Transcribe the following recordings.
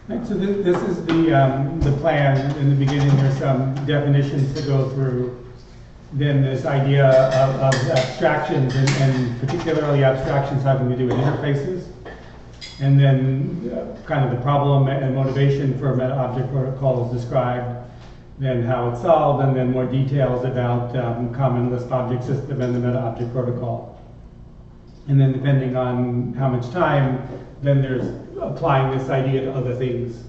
Right, so this is the plan. In the beginning, there's some definitions to go through. Then this idea of abstractions, and particularly abstractions having to do with interfaces. And then kind of the problem and motivation for a Metaobject protocol is described, then how it's solved, and then more details about common Lisp object system and the Metaobject protocol. And then depending on how much time, then there's applying this idea to other things.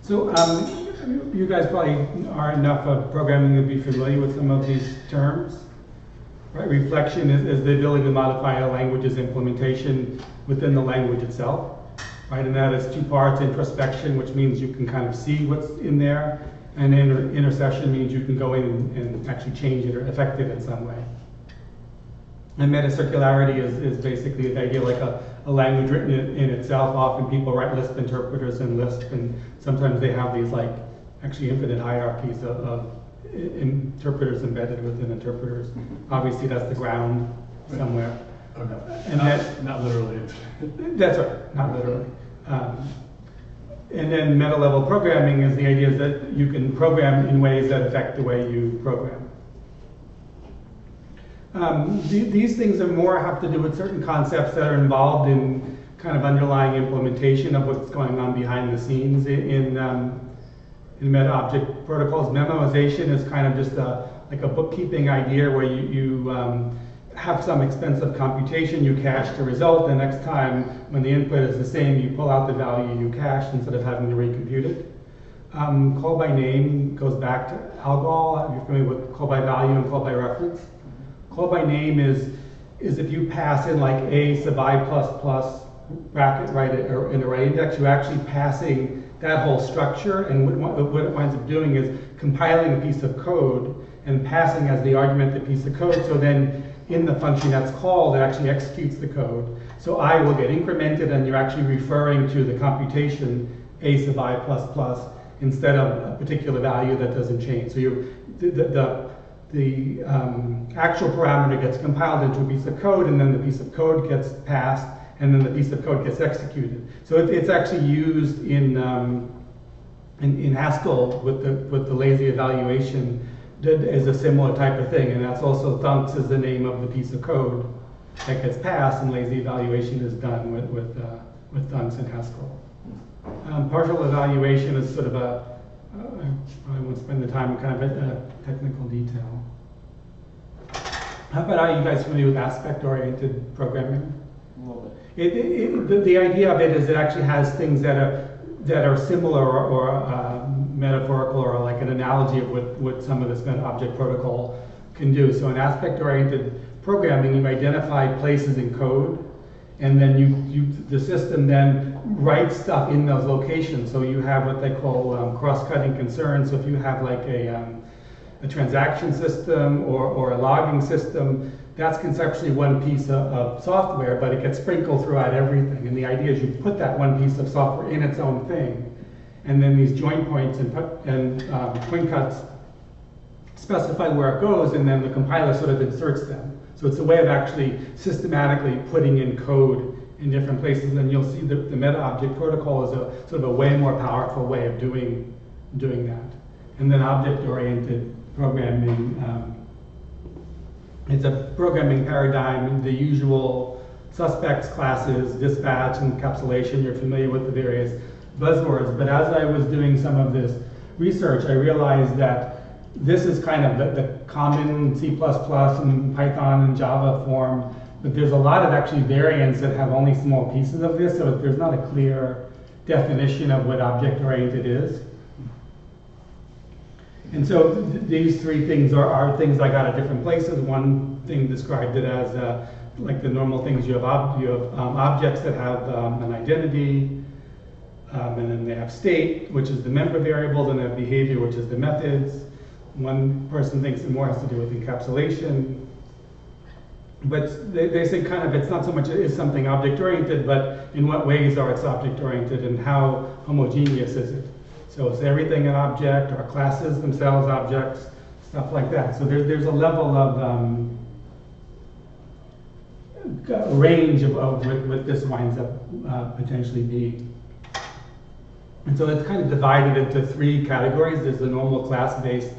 So you guys probably are enough of programming to be familiar with some of these terms. Right? Reflection is the ability to modify a language's implementation within the language itself. Right? And that is two parts: introspection, which means you can kind of see what's in there, and intercession means you can go in and actually change it or affect it in some way. And metacircularity is basically the idea like a language written in itself. Often people write Lisp interpreters in Lisp, and sometimes they have these like actually infinite hierarchies of interpreters embedded within interpreters. Obviously that's the ground somewhere. Okay. And not literally. That's right, not literally. And then meta-level programming is the idea that you can program in ways that affect the way you program. These things are more have to do with certain concepts that are involved in kind of underlying implementation of what's going on behind the scenes in Metaobject protocols. Memoization is kind of just like a bookkeeping idea where you have some expensive computation, you cache the result, the next time when the input is the same, you pull out the value you cached instead of having to recompute it. Call by name goes back to algol. You're familiar with call by value and call by reference. Call by name is if you pass in like a sub I plus plus bracket, right, or an array index, you're actually passing that whole structure, and what it winds up doing is compiling a piece of code and passing as the argument the piece of code, so then in the function that's called, it actually executes the code. So I will get incremented, and you're actually referring to the computation a sub I plus plus instead of a particular value that doesn't change. So the actual parameter gets compiled into a piece of code, and then the piece of code gets passed, and then the piece of code gets executed. So it's actually used in Haskell with the lazy evaluation as a similar type of thing, and that's also thunks is the name of the piece of code that gets passed, and lazy evaluation is done with thunks in Haskell. Partial evaluation is sort of I won't spend the time in kind of a technical detail. How about, are you guys familiar with aspect-oriented programming? A little bit. The idea of it is it actually has things that are similar or metaphorical, or like an analogy of what some of this Metaobject protocol can do. So in aspect-oriented programming, you identify places in code, and then the system then writes stuff in those locations. So you have what they call cross-cutting concerns. So if you have like a transaction system or a logging system, that's conceptually one piece of software, but it gets sprinkled throughout everything. And the idea is you put that one piece of software in its own thing, and then these join points and point cuts specify where it goes, and then the compiler sort of inserts them. So it's a way of actually systematically putting in code in different places, and you'll see the Metaobject protocol is a sort of a way more powerful way of doing that. And then object-oriented programming, it's a programming paradigm, the usual suspects, classes, dispatch, encapsulation. You're familiar with the various buzzwords, but as I was doing some of this research, I realized that this is kind of the common C++ and Python and Java form, but there's a lot of actually variants that have only small pieces of this, so there's not a clear definition of what object-oriented is. And so these three things are things I got at different places. One thing described it as like the normal things. You have objects that have an identity, and then they have state, which is the member variables, and they have behavior, which is the methods. One person thinks it more has to do with encapsulation. But they say kind of it's not so much it is something object-oriented, but in what ways are it's object-oriented, and how homogeneous is it? So is everything an object, or classes themselves objects, stuff like that. So there's a level of range of what this winds up potentially being. And so it's kind of divided into three categories. There's the normal class-based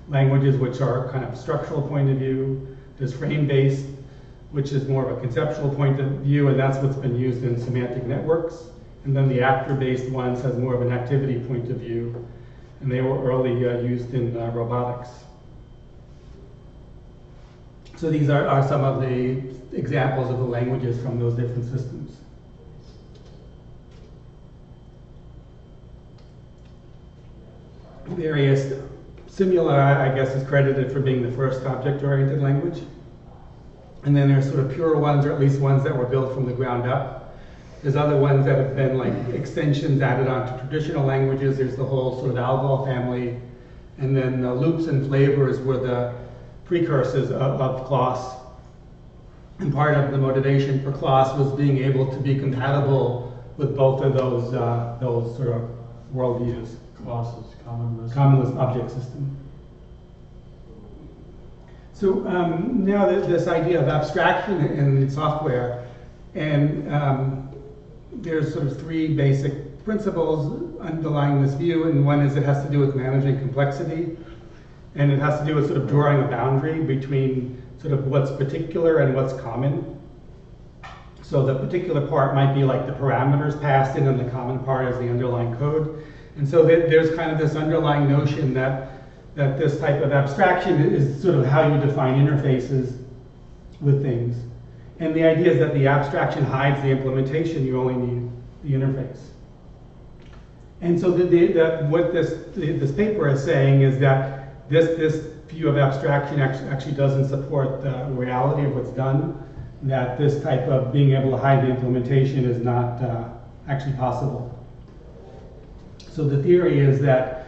languages, which are kind of structural point of view. There's frame-based, which is more of a conceptual point of view, and that's what's been used in semantic networks. And then the actor-based ones has more of an activity point of view, and they were early used in robotics. So these are some of the examples of the languages from those different systems. Various Simula, I guess, is credited for being the first object-oriented language. And then there's sort of pure ones, or at least ones that were built from the ground up. There's other ones that have been like extensions added onto traditional languages. There's the whole sort of Algol family. And then loops and flavors were the precursors of class. And part of the motivation for class was being able to be compatible with both of those sort of worldviews. Classes, common list object system. So now this idea of abstraction in software, and there's sort of three basic principles underlying this view, and one is it has to do with managing complexity, and it has to do with sort of drawing a boundary between sort of what's particular and what's common. So the particular part might be like the parameters passed in, and the common part is the underlying code. And so there's kind of this underlying notion that this type of abstraction is sort of how you define interfaces with things. And the idea is that the abstraction hides the implementation, you only need the interface. And so what this paper is saying is that this view of abstraction actually doesn't support the reality of what's done, that this type of being able to hide the implementation is not actually possible. So the theory is that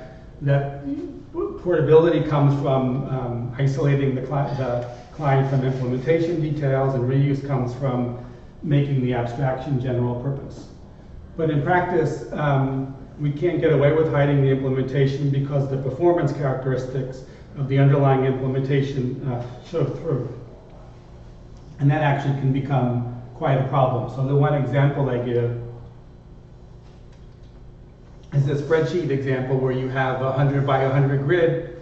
portability comes from isolating the client from implementation details, and reuse comes from making the abstraction general purpose. But in practice, we can't get away with hiding the implementation because the performance characteristics of the underlying implementation show through. And that actually can become quite a problem. So the one example I give is a spreadsheet example where you have a 100 by 100 grid,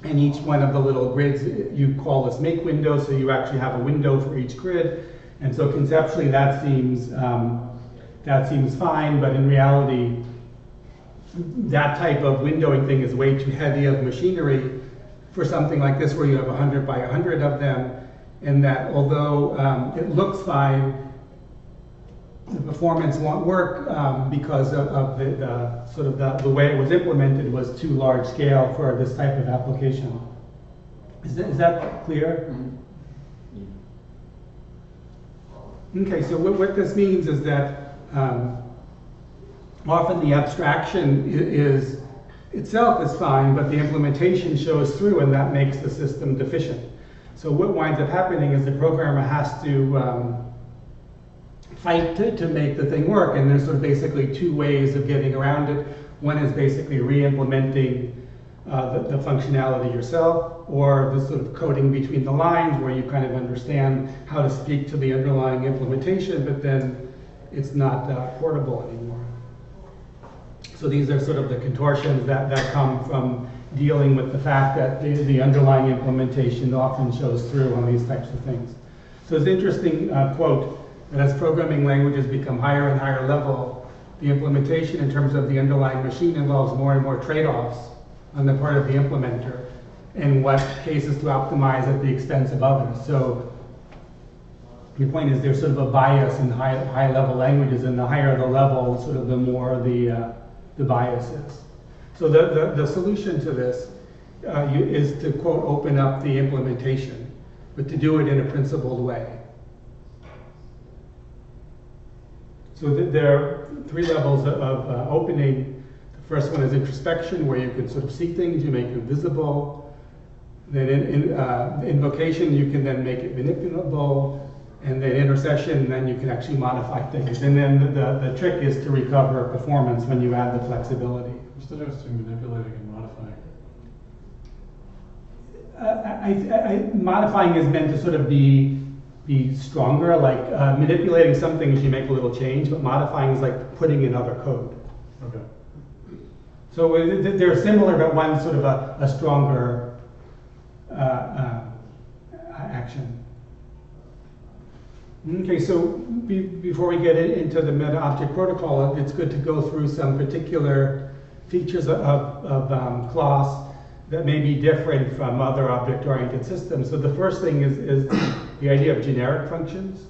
and each one of the little grids you call this make window, so you actually have a window for each grid. And so conceptually that seems fine, but in reality, that type of windowing thing is way too heavy of machinery for something like this where you have 100 by 100 of them, and that although it looks fine, the performance won't work because of the way it was implemented was too large scale for this type of application. Is that clear? Mm-hmm. Okay, so what this means is that often the abstraction itself is fine, but the implementation shows through, and that makes the system deficient. So what winds up happening is the programmer has to fight to make the thing work, and there's sort of basically two ways of getting around it. One is basically re-implementing the functionality yourself, or the sort of coding between the lines where you kind of understand how to speak to the underlying implementation, but then it's not portable anymore. So these are sort of the contortions that come from dealing with the fact that the underlying implementation often shows through on these types of things. So it's an interesting quote that as programming languages become higher and higher level, the implementation in terms of the underlying machine involves more and more trade-offs on the part of the implementer, in what cases to optimize at the expense of others. So the point is there's sort of a bias in high-level languages, and the higher the level, sort of the more the bias is. So the solution to this is to, quote, open up the implementation, but to do it in a principled way. So there are three levels of opening. The first one is introspection, where you can sort of see things, you make them visible. Then in invocation, you can then make it manipulable. And then intercession, then you can actually modify things. And then the trick is to recover performance when you add the flexibility. What's the difference between manipulating and modifying? Modifying is meant to sort of be be stronger. Like manipulating some things, you make a little change, but modifying is like putting in other code. Okay. So they're similar, but one's sort of a stronger action. Okay, so before we get into the Metaobject protocol, it's good to go through some particular features of class that may be different from other object-oriented systems. So the first thing is the idea of generic functions.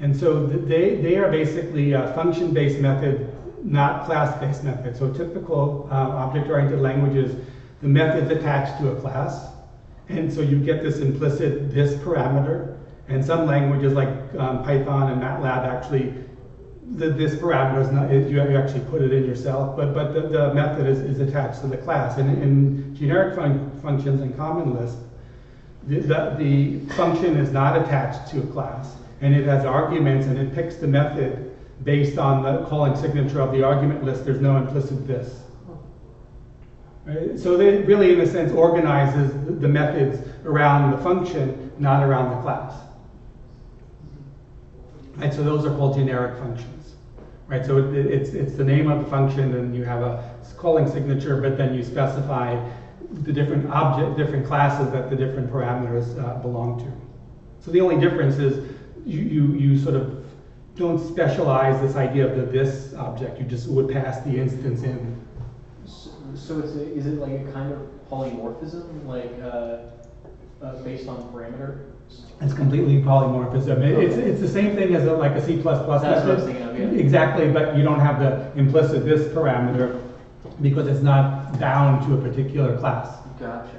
And so they are basically a function-based method, not class-based method. So typical object-oriented languages, the method's attached to a class. And so you get this implicit this parameter. And some languages like Python and MATLAB actually, this parameter is not, you actually put it in yourself, but the method is attached to the class. And in generic functions in Common Lisp, the function is not attached to a class, and it has arguments, and it picks the method based on the calling signature of the argument list. There's no implicit this. Right? So they really, in a sense, organizes the methods around the function, not around the class. Right, so those are called generic functions, right? So it's the name of the function, and you have a calling signature, but then you specify the different classes that the different parameters belong to. So the only difference is you sort of don't specialize this idea of this object. You just would pass the instance in. So is it like a kind of polymorphism, like based on parameter? It's completely polymorphism. It's the same thing as like a C++ That's what I was thinking of, yeah. Exactly, but you don't have the implicit this parameter because it's not bound to a particular class. Gotcha.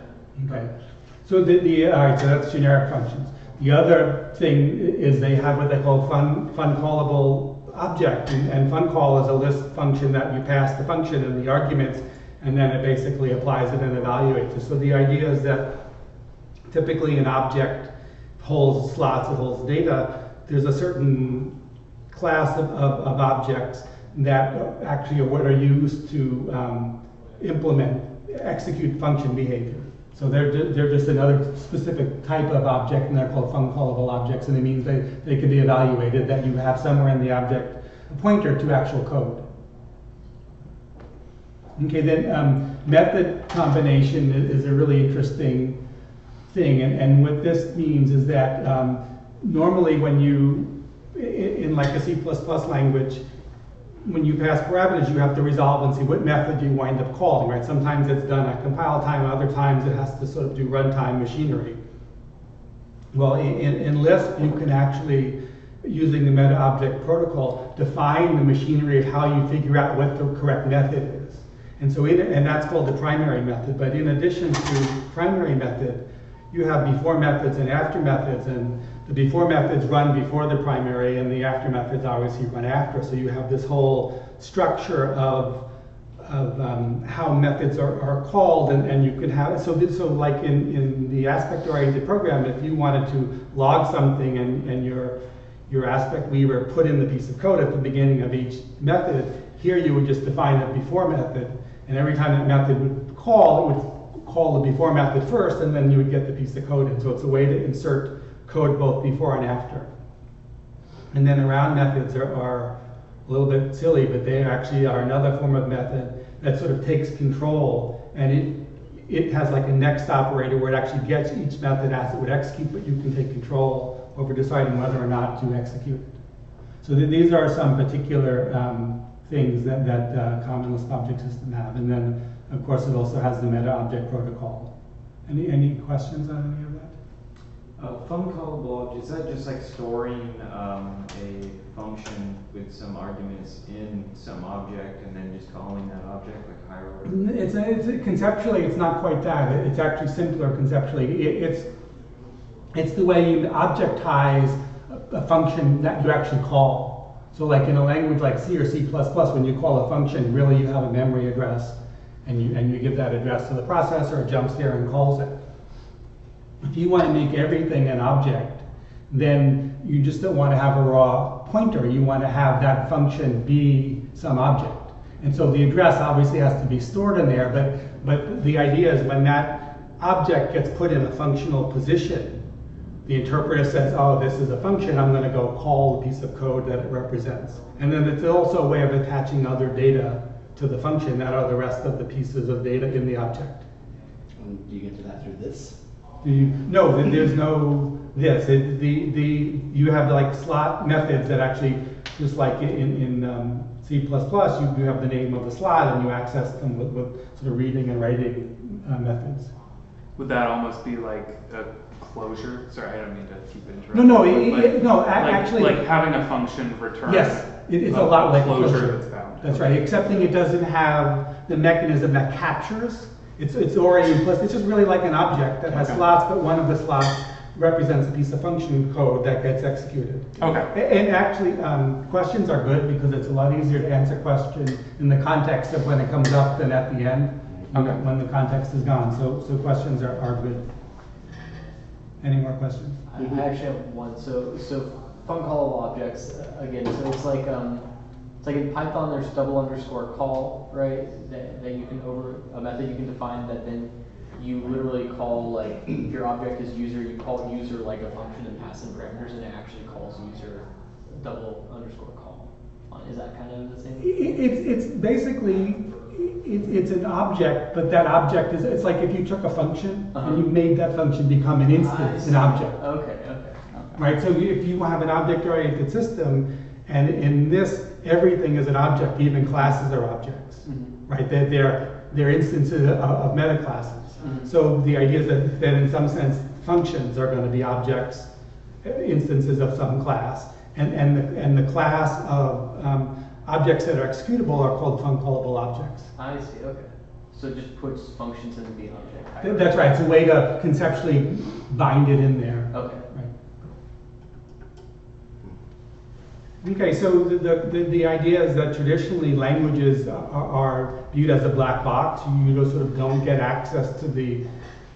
Okay. So all right, so that's generic functions. The other thing is they have what they call fun callable object, and fun call is a list function that you pass the function and the arguments, and then it basically applies it and evaluates it. So the idea is that typically an object holds slots, it holds data. There's a certain class of objects that actually are what are used to execute function behavior. So they're just another specific type of object, and they're called fun-callable objects, and it means they can be evaluated, that you have somewhere in the object a pointer to actual code. Okay, then method combination is a really interesting thing, and what this means is that normally when you, in like a C++ language, when you pass parameters, you have to resolve and see what method you wind up calling, right? Sometimes it's done at compile time, other times it has to sort of do runtime machinery. Well, in Lisp, you can actually, using the Metaobject protocol, define the machinery of how you figure out what the correct method is. And so, and that's called the primary method. But in addition to primary method, you have before methods and after methods, and the before methods run before the primary, and the after methods obviously run after. So you have this whole structure of how methods are called, and you can have, so like in the aspect-oriented program, if you wanted to log something and your aspect weaver put in the piece of code at the beginning of each method, here you would just define a before method, and every time that method would call, it would call the before method first, and then you would get the piece of code in. So it's a way to insert code both before and after. And then around methods are a little bit silly, but they actually are another form of method that sort of takes control, and it has like a next operator where it actually gets each method as it would execute, but you can take control over deciding whether or not to execute it. So these are some particular things that Common Lisp object system have. And then, of course, it also has the Metaobject protocol. Any questions on any of that? Fun-callable object, is that just like storing a function with some arguments in some object and then just calling that object like higher order? It's conceptually, it's not quite that. It's actually simpler conceptually. It's the way you objectize a function that you actually call. So like in a language like C or C++, when you call a function, really you have a memory address, and you give that address to the processor, it jumps there and calls it. If you want to make everything an object, then you just don't want to have a raw pointer. You want to have that function be some object. And so the address obviously has to be stored in there, but the idea is when that object gets put in a functional position, the interpreter says, oh, this is a function, I'm going to go call the piece of code that it represents. And then it's also a way of attaching other data to the function that are the rest of the pieces of data in the object. Do you get to that through this? No, there's no this. You have like slot methods that actually, just like in C++, you have the name of the slot and you access them with sort of reading and writing methods. Would that almost be like a closure? Sorry, I don't mean to keep interrupting. No, actually, like having a function return. Yes, it's a lot like closure that's bound. That's right, excepting it doesn't have the mechanism that captures. It's already implicit. It's just really like an object that has slots, but one of the slots represents a piece of function code that gets executed. Okay. And actually, questions are good because it's a lot easier to answer questions in the context of when it comes up than at the end, when the context is gone. So questions are good. Any more questions? I actually have one. So fun callable objects again. So it's like in Python there's double underscore call, right? That you can a method you can define that then you literally call, like if your object is user, you call user like a function and pass in parameters, and it actually calls user double underscore call. Is that kind of the same? It's basically it's an object, but that object it's like if you took a function and you made that function become an instance, an object. Okay. Right. So if you have an object-oriented system, and in this everything is an object, even classes are objects, right? They're instances of meta classes. So the idea is that in some sense functions are going to be objects, instances of some class, and the class of objects that are executable are called fun-callable objects. I see. Okay. So it just puts functions in the object. That's right. It's a way to conceptually bind it in there. Okay. Right. Okay, so the idea is that traditionally languages are viewed as a black box. You sort of don't get access to the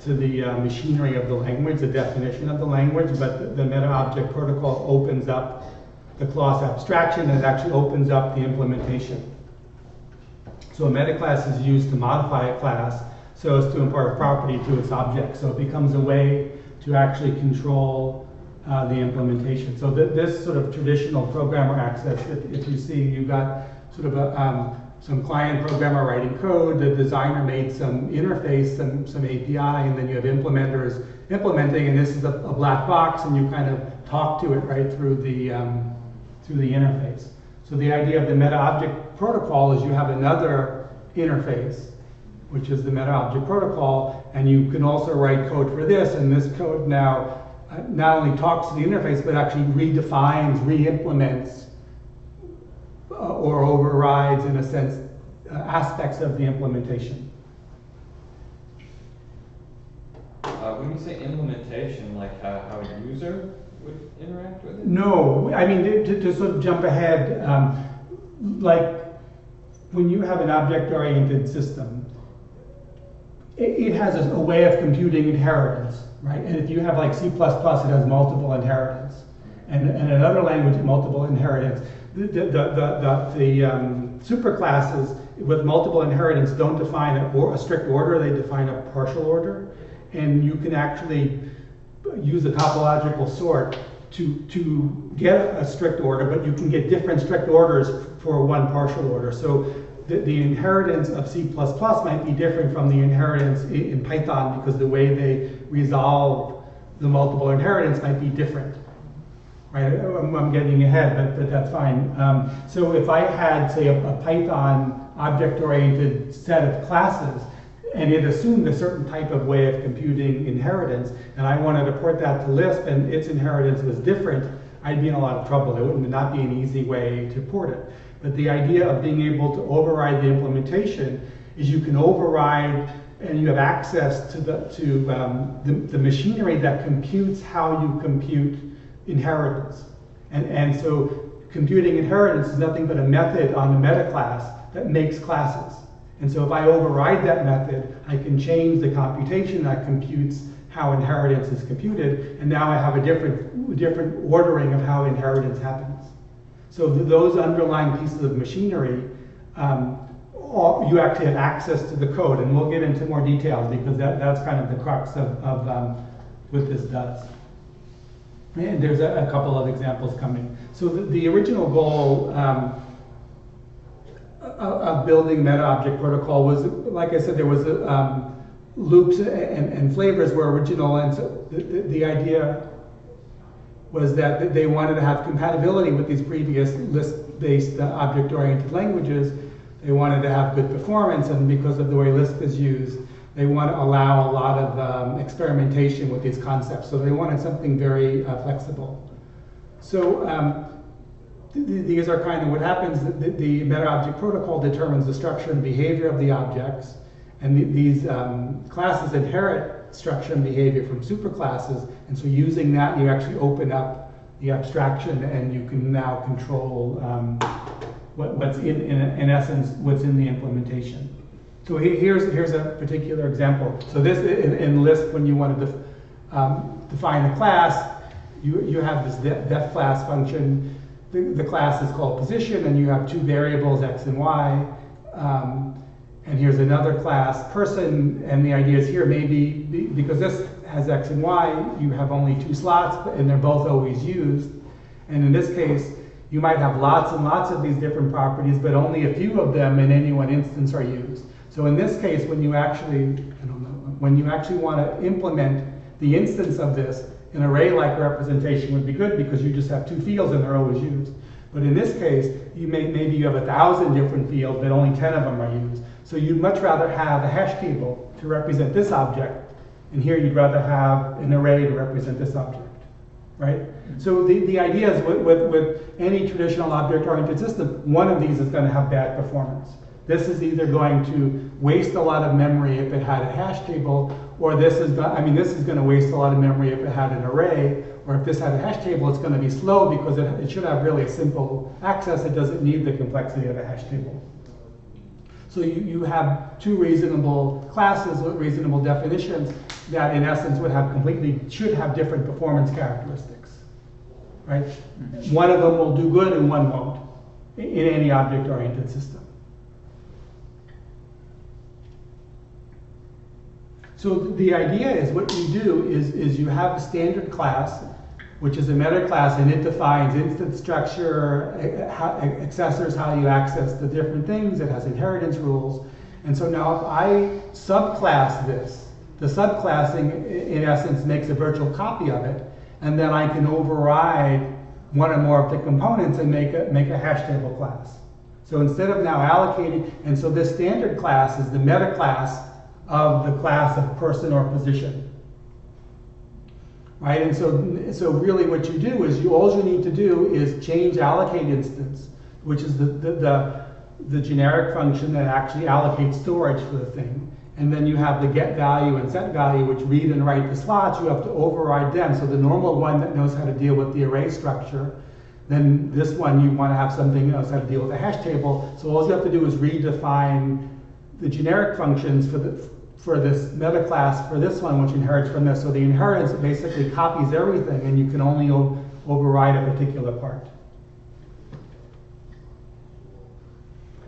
machinery of the language, the definition of the language, but the Metaobject protocol opens up the class abstraction and it actually opens up the implementation. So a meta class is used to modify a class so as to impart property to its object. So it becomes a way to actually control the implementation. So this sort of traditional programmer access, if you see, you've got sort of some client programmer writing code, the designer made some interface, some API, and then you have implementers implementing, and this is a black box, and you kind of talk to it right through the interface. So the idea of the Metaobject protocol is you have another interface, which is the Metaobject protocol, and you can also write code for this, and this code now not only talks to the interface, but actually redefines, re-implements, or overrides, in a sense, aspects of the implementation. When you say implementation, like how a user would interact with it? No, I mean, to sort of jump ahead, like when you have an object-oriented system, it has a way of computing inheritance, right? And if you have like C++, it has multiple inheritance. And another language, multiple inheritance. The superclasses with multiple inheritance don't define a strict order, they define a partial order. And you can actually use a topological sort to get a strict order, but you can get different strict orders for one partial order. So the inheritance of C++ might be different from the inheritance in Python because the way they resolve the multiple inheritance might be different. Right? I'm getting ahead, but that's fine. So if I had, say, a Python object-oriented set of classes, and it assumed a certain type of way of computing inheritance, and I wanted to port that to Lisp, and its inheritance was different, I'd be in a lot of trouble. It would not be an easy way to port it. But the idea of being able to override the implementation is you can override, and you have access to the machinery that computes how you compute inheritance. And so computing inheritance is nothing but a method on the meta class that makes classes. And so if I override that method, I can change the computation that computes how inheritance is computed, and now I have a different ordering of how inheritance happens. So those underlying pieces of machinery, you actually have access to the code, and we'll get into more details because that's kind of the crux of what this does. And there's a couple of examples coming. So the original goal of building Metaobject protocol was, like I said, there was loops and flavors were original, and so the idea was that they wanted to have compatibility with these previous Lisp-based object-oriented languages. They wanted to have good performance, and because of the way Lisp is used, they want to allow a lot of experimentation with these concepts. So they wanted something very flexible. So these are kind of what happens. The Metaobject protocol determines the structure and behavior of the objects, and these classes inherit structure and behavior from superclasses. And so using that, you actually open up the abstraction, and you can now control what's in essence, what's in the implementation. So here's a particular example. So this in Lisp, when you want to define a class, you have this def class function. The class is called position, and you have two variables, x and y. And here's another class, person, and the idea is here maybe, because this has x and y, you have only two slots, and they're both always used. And in this case, you might have lots and lots of these different properties, but only a few of them in any one instance are used. So in this case, when you actually want to implement the instance of this, an array-like representation would be good because you just have two fields and they're always used. But in this case, maybe you have 1,000 different fields, but only 10 of them are used. So you'd much rather have a hash table to represent this object, and here you'd rather have an array to represent this object, right? So the idea is with any traditional object-oriented system, one of these is going to have bad performance. This is either going to waste a lot of memory if it had a hash table, or this is going to waste a lot of memory if it had an array, or if this had a hash table, it's going to be slow because it should have really a simple access. It doesn't need the complexity of a hash table. So you have two reasonable classes with reasonable definitions that in essence should have different performance characteristics, right? Mm-hmm. One of them will do good and one won't in any object-oriented system. So the idea is what you do is you have a standard class, which is a meta class, and it defines instance structure, accessors, how you access the different things. It has inheritance rules. And so now if I subclass this, the subclassing in essence makes a virtual copy of it, and then I can override one or more of the components and make a hash table class. So instead of now allocating, and so this standard class is the meta class of the class of person or position, right? And so really what you do is all you need to do is change allocate instance, which is the generic function that actually allocates storage for the thing. And then you have the get value and set value, which read and write the slots. You have to override them. So the normal one that knows how to deal with the array structure, then this one you want to have something that knows how to deal with a hash table. So all you have to do is redefine the generic functions for this meta class for this one, which inherits from this. So the inheritance basically copies everything, and you can only override a particular part.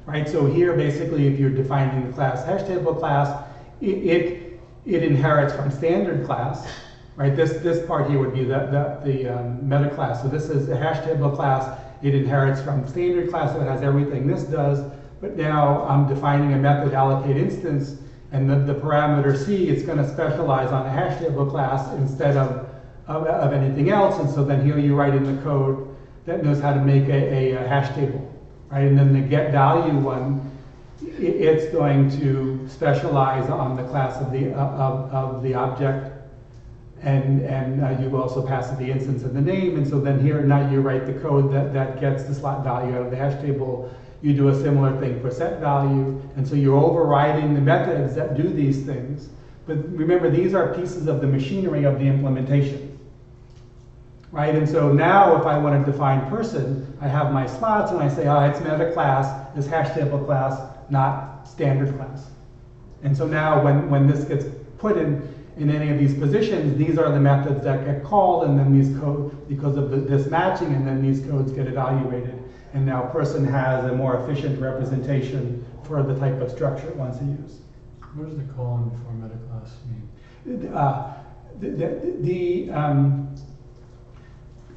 Right, so here basically if you're defining the class hash table class, it inherits from standard class, right? This part here would be the meta class. So this is a hash table class. It inherits from standard class, so it has everything this does. But now I'm defining a method allocate instance, and the parameter C, it's going to specialize on a hash table class instead of anything else. And so then here you write in the code that knows how to make a hash table. Right, and then the get value one, it's going to specialize on the class of the object, and you also pass it the instance of the name. And so then here now you write the code that gets the slot value out of the hash table. You do a similar thing for set value, and so you're overriding the methods that do these things. But remember, these are pieces of the machinery of the implementation. Right, and so now if I want to define person, I have my slots and I say, oh, it's meta class, it's hash table class, not standard class. And so now when this gets put in any of these positions, these are the methods that get called, and then these codes, because of this matching, and then these codes get evaluated. And now person has a more efficient representation for the type of structure it wants to use. What does the colon before meta class mean?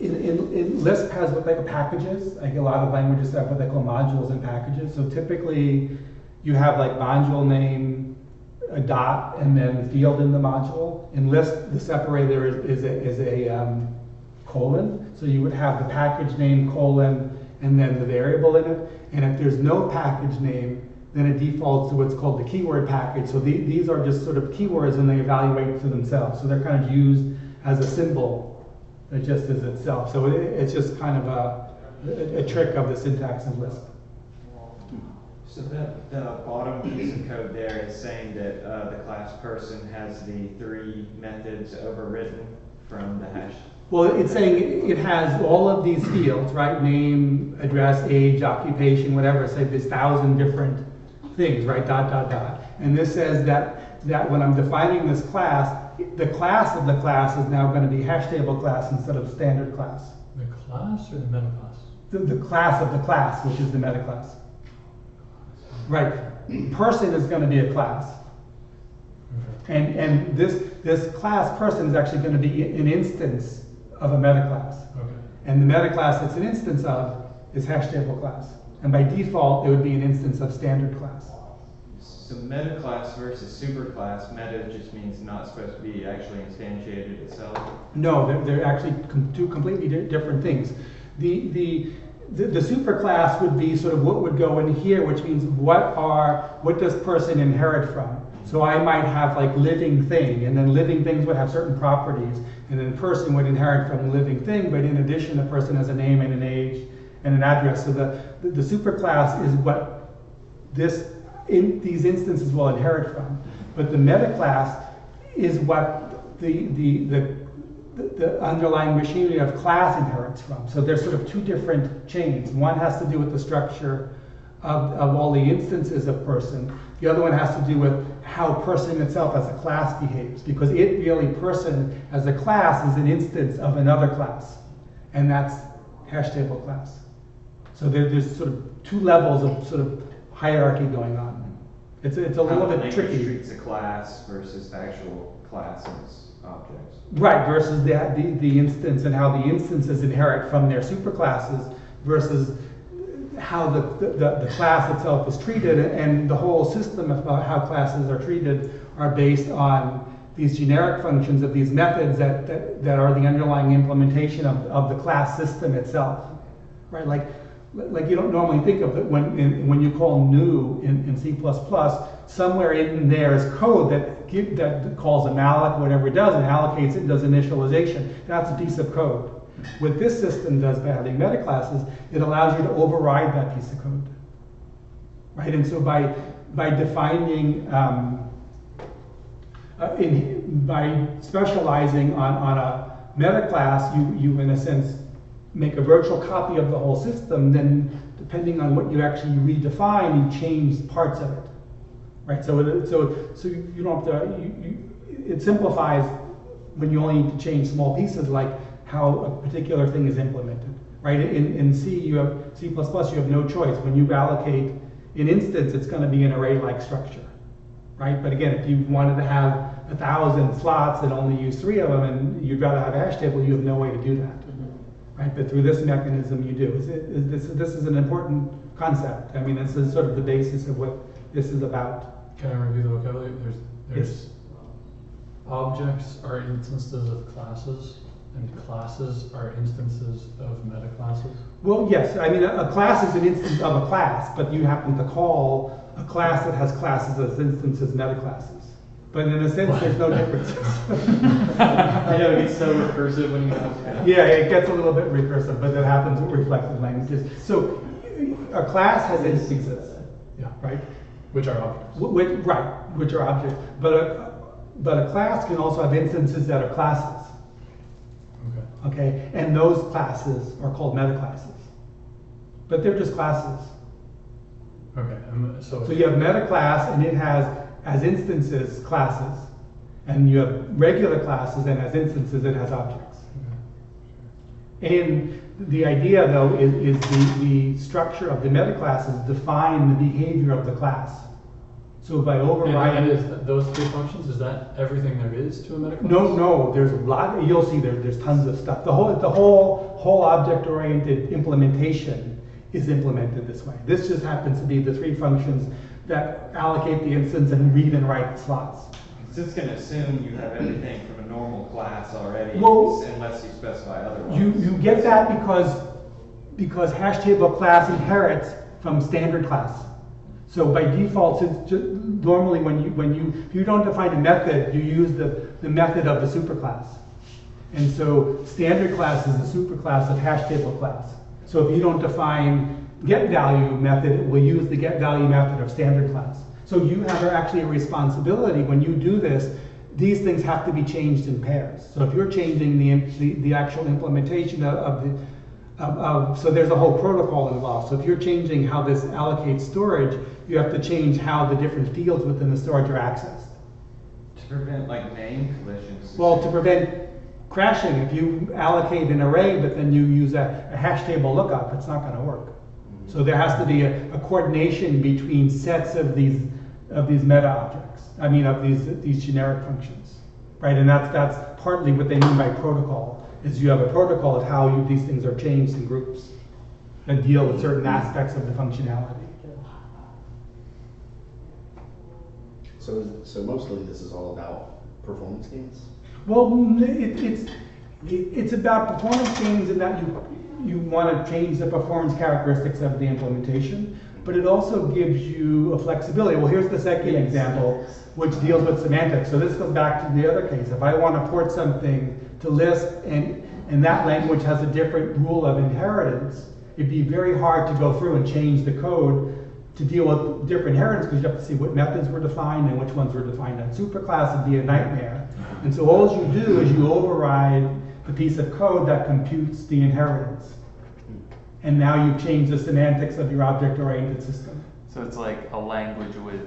in Lisp has what they call packages. Like a lot of languages have what they call modules and packages. So typically you have like module name, a dot, and then field in the module. In Lisp, the separator is a colon. So you would have the package name colon and then the variable in it. And if there's no package name, then it defaults to what's called the keyword package. So these are just sort of keywords and they evaluate to themselves. So they're kind of used as a symbol that just is itself. So it's just kind of a trick of the syntax in Lisp. So the bottom piece of code there is saying that the class person has the 3 methods overwritten from the hash. Well, it's saying it has all of these fields, right? Name, address, age, occupation, whatever. Say there's 1,000 different things, right? Dot, dot, dot. And this says that when I'm defining this class, the class of the class is now going to be hash table class instead of standard class. The class or the meta class? The class of the class, which is the meta class. Right. Person is going to be a class. Okay. And this class person is actually going to be an instance of a meta class. Okay. And the meta class it's an instance of is hash table class. And by default, it would be an instance of standard class. So meta class versus super class, meta just means not supposed to be actually instantiated itself. No, they're actually two completely different things. The superclass would be sort of what would go in here, which means what does person inherit from? So I might have like living thing, and then living things would have certain properties, and then person would inherit from the living thing, but in addition, a person has a name and an age and an address. So the superclass is what these instances will inherit from. But the meta class is what the underlying machinery of class inherits from. So there's sort of two different chains. One has to do with the structure of all the instances of person. The other one has to do with how person itself as a class behaves, because person as a class is an instance of another class, and that's hash table class. So there's sort of two levels of sort of hierarchy going on. It's a little bit tricky. Treats a class versus the actual classes objects. Right, versus the instance and how the instances inherit from their superclasses versus how the class itself is treated, and the whole system about how classes are treated are based on these generic functions of these methods that are the underlying implementation of the class system itself. Right, like you don't normally think of it when you call new in C++, somewhere in there is code that calls a malloc, whatever it does, and allocates it, does initialization. That's a piece of code. What this system does by having meta classes, it allows you to override that piece of code. Right, and so by defining, by specializing on a meta class, you in a sense make a virtual copy of the whole system. Then depending on what you actually redefine, you change parts of it. Right, so you don't have to. It simplifies when you only need to change small pieces, like how a particular thing is implemented. Right, in C you have no choice. When you allocate an instance, it's going to be an array-like structure. Right, but again, if you wanted to have 1,000 slots and only use 3 of them, and you'd rather have a hash table, you have no way to do that. Right, but through this mechanism, you do. This is an important concept. I mean, this is sort of the basis of what this is about. Can I review the vocabulary? There's Yes. Objects are instances of classes, and classes are instances of meta classes. Well, yes. I mean, a class is an instance of a class, but you happen to call a class that has classes as instances meta classes. But in a sense, there's no difference. I know it gets so recursive when you have. Yeah, it gets a little bit recursive, but that happens with reflective languages. So a class has instances. Yeah. Right? Which are objects. Which are objects. But a class can also have instances that are classes. Okay? And those classes are called meta classes. But they're just classes. Okay. So So you have meta class, and it has, as instances, classes. And you have regular classes, and as instances, it has objects. And the idea, though, is the structure of the meta classes define the behavior of the class. So by And overriding. is those three functions, is that everything there is to a meta class? No, there's a lot, you'll see there's tons of stuff. The whole object-oriented implementation is implemented this way. This just happens to be the three functions that allocate the instance and read and write slots. It's just gonna assume you have everything from a normal class already, Well, unless you specify otherwise. You get that because hash table class inherits from standard class. So by default, it's just, normally if you don't define a method, you use the method of the superclass. And so standard class is the superclass of hash table class. So if you don't define get value method, it will use the get value method of standard class. So you have actually a responsibility when you do this. These things have to be changed in pairs. So if you're changing the actual implementation so there's a whole protocol involved. So if you're changing how this allocates storage, you have to change how the different fields within the storage are accessed. To prevent like name collisions. Well, to prevent crashing, if you allocate an array but then you use a hash table lookup, it's not going to work. So there has to be a coordination between sets of these meta objects. I mean, of these generic functions, right? And that's partly what they mean by protocol. Is you have a protocol of how these things are changed in groups and deal with certain aspects of the functionality. So mostly this is all about performance gains? Well, it's about performance gains in that you want to change the performance characteristics of the implementation, but it also gives you a flexibility. Well, here's the second example, which deals with semantics. So this goes back to the other case. If I want to port something to Lisp and that language has a different rule of inheritance, it'd be very hard to go through and change the code to deal with different inheritance because you have to see what methods were defined and which ones were defined on superclass. It'd be a nightmare. And so all you do is you override the piece of code that computes the inheritance. And now you've changed the semantics of your object-oriented system. So it's like a language with,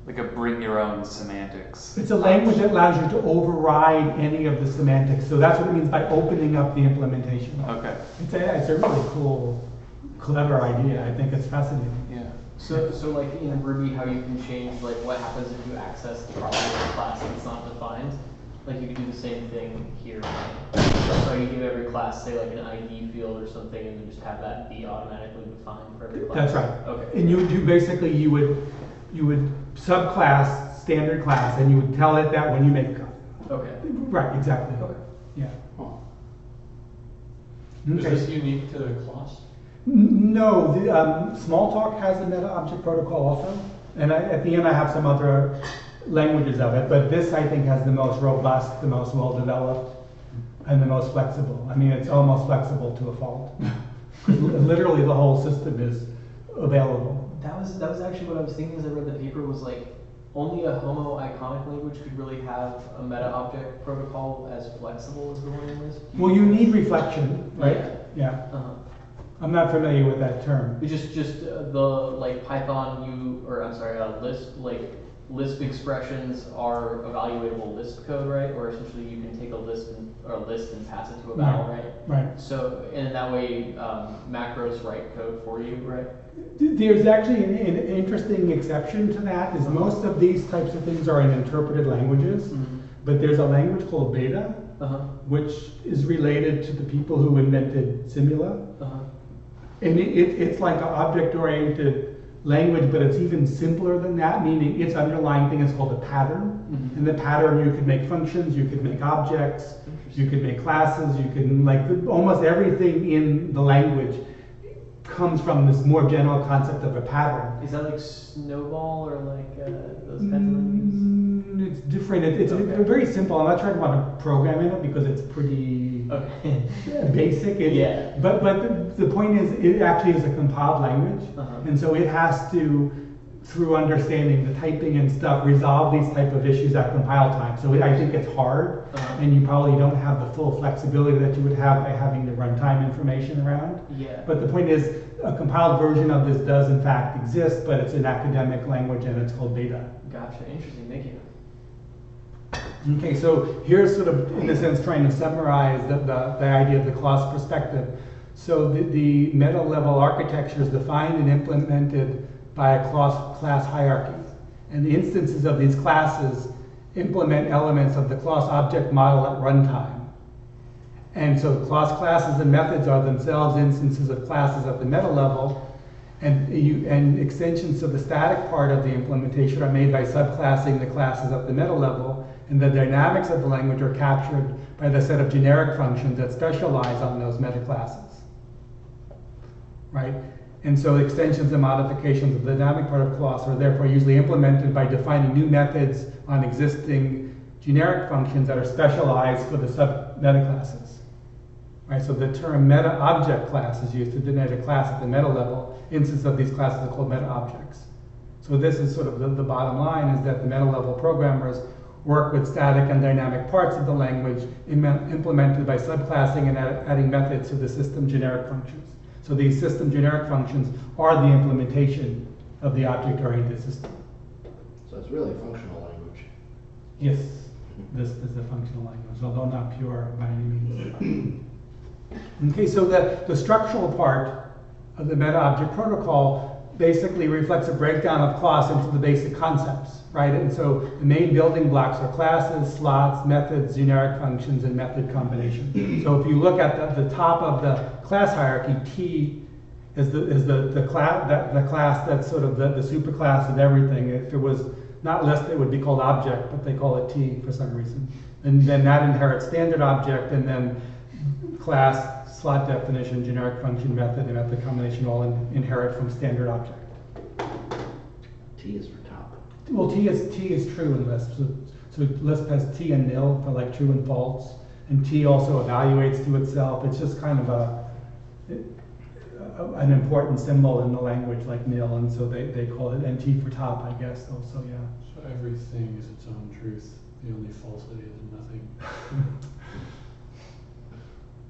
like a bring your own semantics. It's a language that allows you to override any of the semantics. So that's what it means by opening up the implementation. Okay. It's a really cool, clever idea. I think it's fascinating. Yeah. So like in Ruby, how you can change like what happens if you access the property of a class that's not defined. Like you can do the same thing here. So you give every class, say like an ID field or something, and then just have that be automatically defined for every class. That's right. Okay. And you would subclass standard class, and you would tell it that when you make code. Okay. Right. Exactly. Okay. Yeah. Is Okay. this unique to the class? No, Smalltalk has a meta object protocol also, and at the end I have some other languages of it, but this I think has the most robust, the most well developed, and the most flexible. I mean, it's almost flexible to a fault. Literally the whole system is available. That was actually what I was thinking as I read the paper was like only a homo-iconic language could really have a meta object protocol as flexible as the one in Lisp. Well, you need reflection, right? Yeah. Yeah. I'm not familiar with that term. It's just the like Python Lisp expressions are evaluatable Lisp code, right? Or essentially you can take a list and pass it to a val, right? Right. So and that way macros write code for you, right? There's actually an interesting exception to that. Is most of these types of things are in interpreted languages, but there's a language called Beta, which is related to the people who invented Simula. And it's like an object-oriented language, but it's even simpler than that, meaning its underlying thing is called a pattern. In the pattern, you could make functions, you could make objects, you could make classes, you can, almost everything in the language comes from this more general concept of a pattern. Is that like Snowball or like those kinds of languages? It's different. It's very simple. I'm not trying to program in it because it's pretty basic. But the point is, it actually is a compiled language, and so it has to, through understanding the typing and stuff, resolve these type of issues at compile time. So I think it's hard, and you probably don't have the full flexibility that you would have by having the runtime information around. Yeah. But the point is, a compiled version of this does in fact exist, but it's an academic language and it's called Beta. Gotcha. Interesting. Thank you. Okay, so here's sort of, in a sense, trying to summarize the idea of the class perspective. So the meta level architecture is defined and implemented by a class hierarchy. And the instances of these classes implement elements of the class object model at runtime. And so class classes and methods are themselves instances of classes at the meta level, and extensions to the static part of the implementation are made by subclassing the classes at the meta level, and the dynamics of the language are captured by the set of generic functions that specialize on those meta classes, right? And so extensions and modifications of the dynamic part of class are therefore usually implemented by defining new methods on existing generic functions that are specialized for the sub-meta classes, right? So the term meta-object class is used to denote a class at the meta level. Instances of these classes are called meta-objects. So this is sort of the bottom line, is that the meta level programmers work with static and dynamic parts of the language implemented by subclassing and adding methods to the system generic functions. So these system generic functions are the implementation of the object-oriented system. So it's really a functional language. Yes, this is a functional language, although not pure by any means. Okay, so the structural part of the meta-object protocol basically reflects a breakdown of class into the basic concepts, right? And so the main building blocks are classes, slots, methods, generic functions, and method combination. So if you look at the top of the class hierarchy, T is the class that's sort of the superclass of everything. If it was not listed, it would be called object, but they call it T for some reason. And then that inherits standard object, and then class, slot definition, generic function, method, and method combination all inherit from standard object. T is for top. Well, T is true in Lisp. So Lisp has T and nil for like true and false, and T also evaluates to itself. It's just kind of an important symbol in the language, like nil, and so they call it NT for top, I guess. Also, yeah. So everything is its own truth. The only falsity is nothing.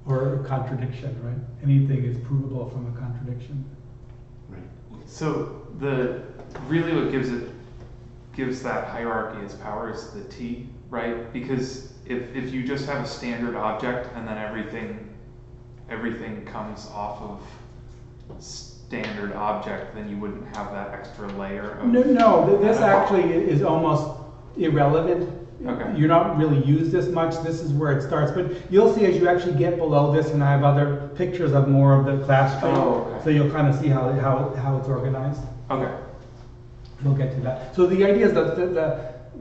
Or a contradiction, right? Anything is provable from a contradiction. Right. So really what gives that hierarchy its power is the T, right? Because if you just have a standard object and then everything comes off of standard object, then you wouldn't have that extra layer of No, this actually is almost irrelevant. Okay. You're not really used this much. This is where it starts. But you'll see as you actually get below this, and I have other pictures of more of the class tree. Oh, okay. So you'll kind of see how it's organized. Okay. We'll get to that. So the idea is that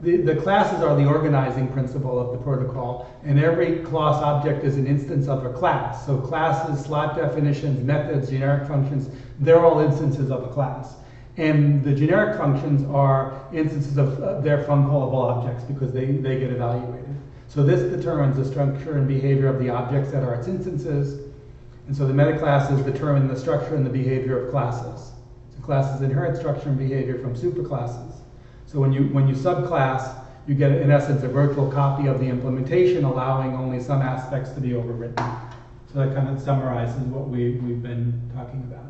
the classes are the organizing principle of the protocol, and every class object is an instance of a class. So classes, slot definitions, methods, generic functions, they're all instances of a class. And the generic functions are instances of their fun-callable objects because they get evaluated. So this determines the structure and behavior of the objects that are its instances. And so the metaclasses determine the structure and the behavior of classes. So classes inherit structure and behavior from superclasses. So when you subclass, you get, in essence, a virtual copy of the implementation, allowing only some aspects to be overwritten. So that kind of summarizes what we've been talking about.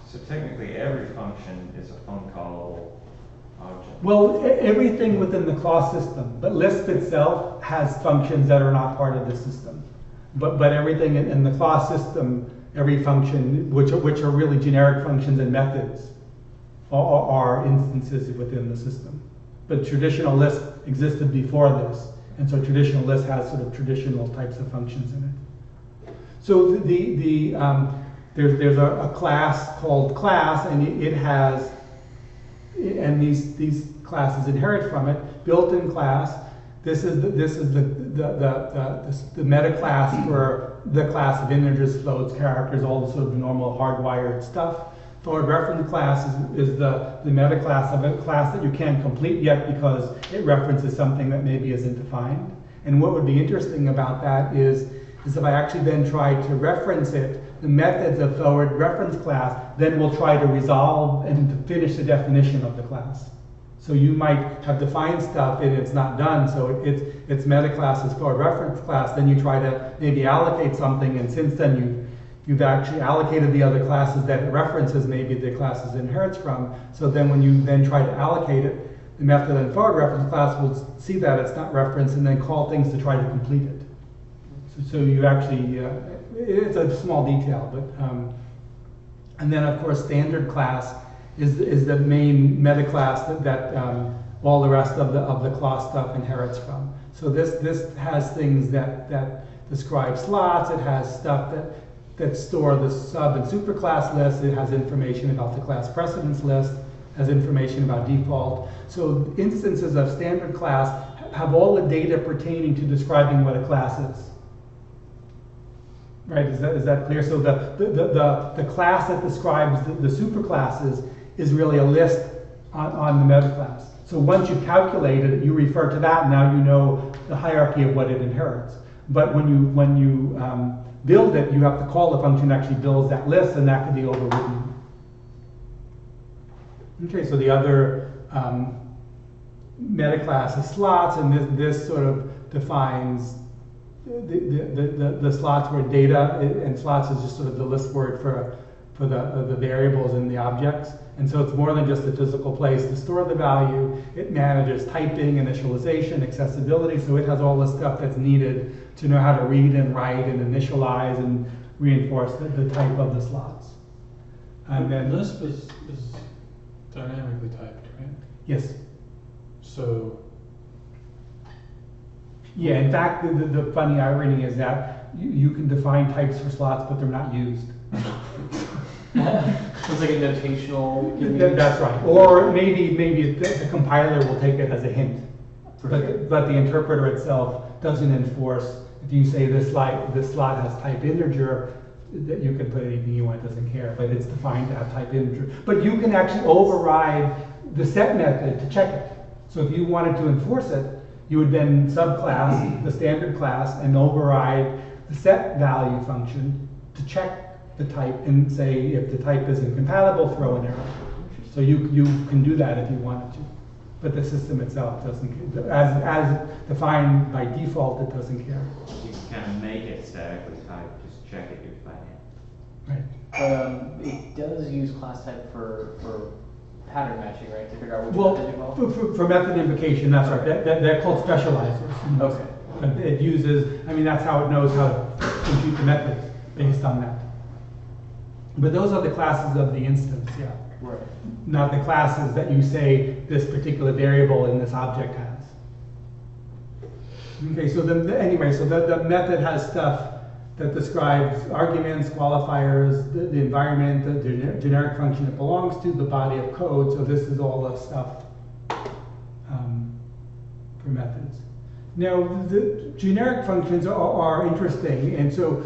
So technically, every function is a fun-callable object. Well, everything within the class system, but Lisp itself has functions that are not part of the system. But everything in the class system, every function, which are really generic functions and methods, are instances within the system. But traditional Lisp existed before this, and so traditional Lisp has sort of traditional types of functions in it. So there's a class called class, and it has, and these classes inherit from it. Built-in class. This is the meta class for the class of integers, floats, characters, all the sort of normal hardwired stuff. Forward reference class is the meta class of a class that you can't complete yet because it references something that maybe isn't defined. And what would be interesting about that is if I actually then try to reference it, the methods of forward reference class then will try to resolve and to finish the definition of the class. So you might have defined stuff and it's not done, so it's meta class is forward reference class, then you try to maybe allocate something, and since then you've actually allocated the other classes that it references, maybe the classes it inherits from. So then when you then try to allocate it, the method and forward reference class will see that it's not referenced and then call things to try to complete it. So you actually, it's a small detail, but, and then of course standard class is the main meta class that all the rest of the class stuff inherits from. So this has things that describe slots. It has stuff that store the sub and superclass lists. It has information about the class precedence list. Has information about default. So instances of standard class have all the data pertaining to describing what a class is. Right? Is that clear? So the class that describes the superclasses is really a list on the meta class. So once you've calculated it, you refer to that. Now you know the hierarchy of what it inherits. But when you build it, you have to call the function that actually builds that list, and that could be overridden. Okay, so the other meta class is slots, and this sort of defines the slots where data, and slots is just sort of the list word for the variables in the objects. And so it's more than just a physical place to store the value. It manages typing, initialization, accessibility, so it has all the stuff that's needed to know how to read and write and initialize and reinforce the type of the slots. And then Lisp is dynamically typed, right? yes. So Yeah, in fact, the funny irony is that you can define types for slots, but they're not used. It's like a notational. That's right. Or maybe the compiler will take it as a hint, but the interpreter itself doesn't enforce. If you say this slot has type integer, that you can put anything you want, it doesn't care, but it's defined to have type integer. But you can actually override the set method to check it. So if you wanted to enforce it, you would then subclass the standard class and override the set value function to check the type and say if the type is incompatible, throw an error. So you can do that if you wanted to. But the system itself doesn't, as defined by default, it doesn't care. You can kind of make it statically typed, just check it, you're fine. Right. It does use class type for pattern matching, right? To figure out which Well, method you call. for method invocation, that's right. They're called specializers. Okay. But it uses, I mean, that's how it knows how to compute the methods based on that. But those are the classes of the instance, yeah. Right. Not the classes that you say this particular variable in this object has. Okay, so anyway, so the method has stuff that describes arguments, qualifiers, the environment, the generic function it belongs to, the body of code. So this is all the stuff for methods. Now, the generic functions are interesting, and so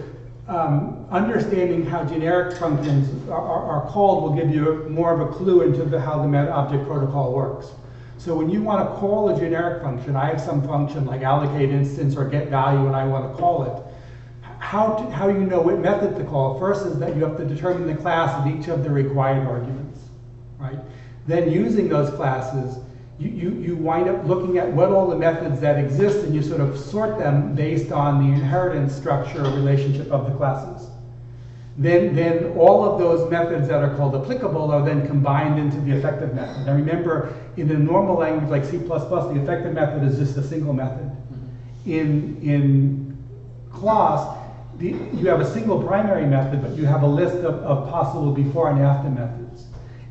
understanding how generic functions are called will give you more of a clue into how the Metaobject protocol works. So when you want to call a generic function, I have some function like allocate instance or get value and I want to call it. How you know what method to call? First is that you have to determine the class of each of the required arguments, right? Then using those classes, you wind up looking at what all the methods that exist and you sort of sort them based on the inheritance structure or relationship of the classes. Then all of those methods that are called applicable are then combined into the effective method. Now remember, in a normal language like C++, the effective method is just a single method. In class, you have a single primary method, but you have a list of possible before and after methods.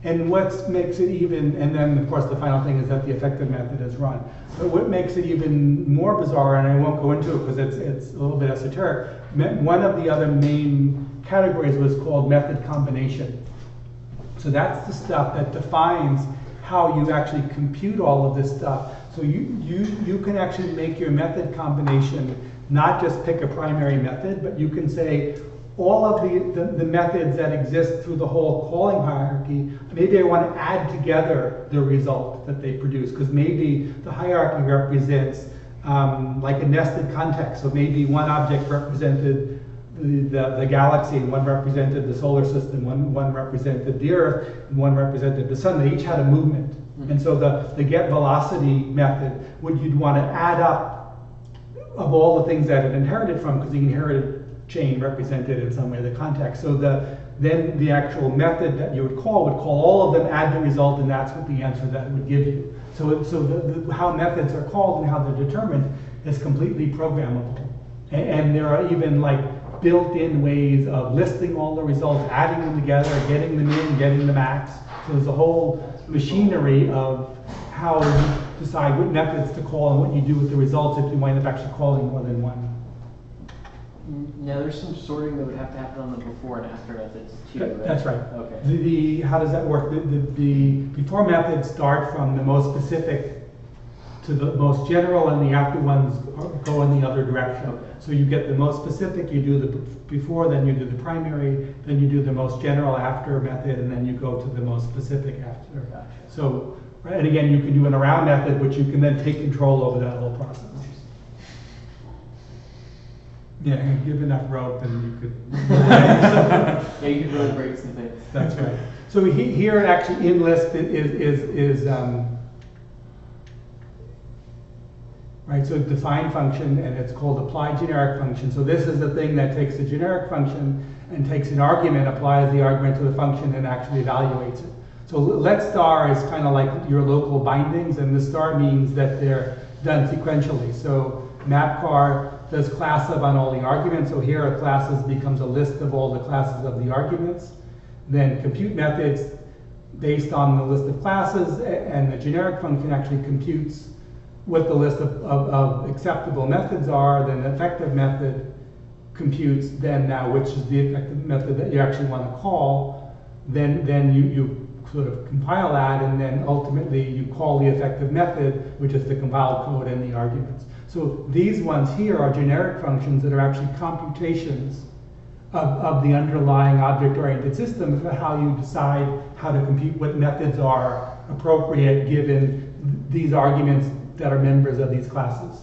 And what makes it even, and then of course the final thing is that the effective method is run. But what makes it even more bizarre, and I won't go into it because it's a little bit esoteric, one of the other main categories was called method combination. So that's the stuff that defines how you actually compute all of this stuff. So you can actually make your method combination not just pick a primary method, but you can say all of the methods that exist through the whole calling hierarchy, maybe I want to add together the result that they produce, because maybe the hierarchy represents like a nested context. So maybe one object represented the galaxy, and one represented the solar system, one represented the Earth, and one represented the sun. They each had a movement. And so the get velocity method, you'd want to add up of all the things that it inherited from, because the inherited chain represented in some way the context. So then the actual method that you would call all of them, add the result, and that's what the answer that it would give you. So how methods are called and how they're determined is completely programmable. And there are even like built-in ways of listing all the results, adding them together, getting them in, getting the max. So there's a whole machinery of how you decide what methods to call and what you do with the results if you wind up actually calling more than one. Now, there's some sorting that would have to happen on the before and after methods too, right? That's right. Okay. How does that work? The before methods start from the most specific to the most general, and the after ones go in the other direction. Okay. So you get the most specific, you do the before, then you do the primary, then you do the most general after method, and then you go to the most specific after. Gotcha. So, right, and again, you can do an around method, which you can then take control over that whole process. Yeah, and give enough rope and you could. Yeah, you could really break some things. That's right. So here actually in Lisp is right, so define function, and it's called apply generic function. So this is the thing that takes the generic function and takes an argument, applies the argument to the function, and actually evaluates it. So let star is kind of like your local bindings, and the star means that they're done sequentially. So mapcar does class of on all the arguments. So here a classes becomes a list of all the classes of the arguments. Then compute methods based on the list of classes, and the generic function actually computes what the list of acceptable methods are. Then the effective method computes then now which is the effective method that you actually want to call. Then you sort of compile that, and then ultimately you call the effective method, which is the compiled code and the arguments. So these ones here are generic functions that are actually computations of the underlying object-oriented system for how you decide how to compute what methods are appropriate given these arguments that are members of these classes.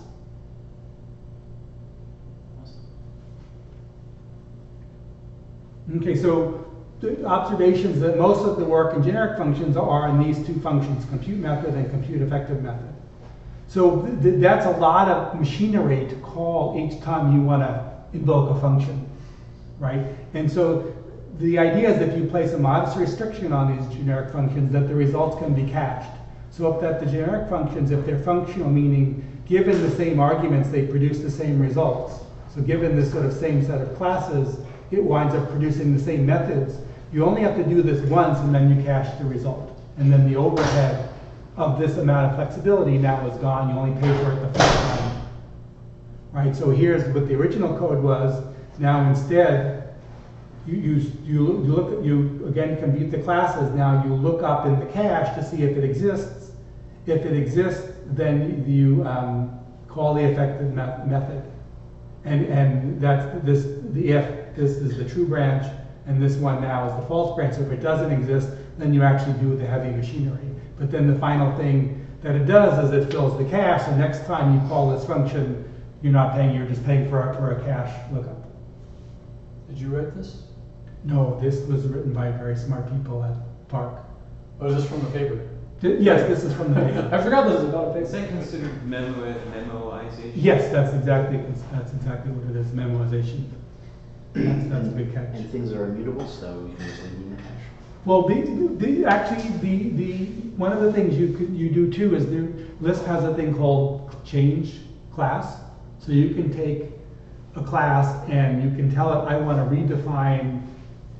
Okay, so the observations that most of the work in generic functions are in these two functions, compute method and compute effective method. So that's a lot of machinery to call each time you want to invoke a function, right? And so the idea is if you place a modest restriction on these generic functions, that the results can be cached. So if that the generic functions, if they're functional, meaning given the same arguments, they produce the same results. So given this sort of same set of classes, it winds up producing the same methods. You only have to do this once, and then you cache the result. And then the overhead of this amount of flexibility now is gone. You only pay for it the first time, right? So here's what the original code was. Now instead, you again compute the classes. Now you look up in the cache to see if it exists. If it exists, then you call the effective method, and that's this. The if this is the true branch, and this one now is the false branch. So if it doesn't exist, then you actually do the heavy machinery. But then the final thing that it does is it fills the cache, and next time you call this function, you're not paying, you're just paying for a cache lookup. Did you write this? No, this was written by very smart people at Park. Oh, is this from the paper? Yes, this is from the paper. I forgot this was about a Is paper. that considered memoization? Yes, that's exactly what it is, memoization. That's a good catch. And things are immutable, so you can just leave them in the cache. Well, one of the things you do too is Lisp has a thing called change class. So you can take a class and you can tell it, I want to redefine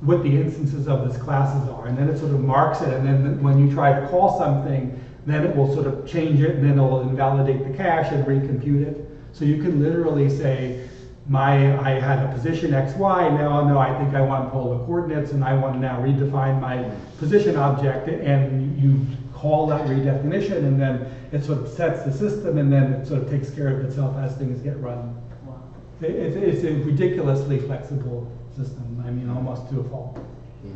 what the instances of this classes are, and then it sort of marks it, and then when you try to call something, then it will sort of change it, and then it'll invalidate the cache and recompute it. So you can literally say, I had a position x, y, now no, I think I want to pull the coordinates, and I want to now redefine my position object, and you call that redefinition, and then it sort of sets the system, and then it sort of takes care of itself as things get run. Wow. It's a ridiculously flexible system, I mean, almost to a fault. Yeah.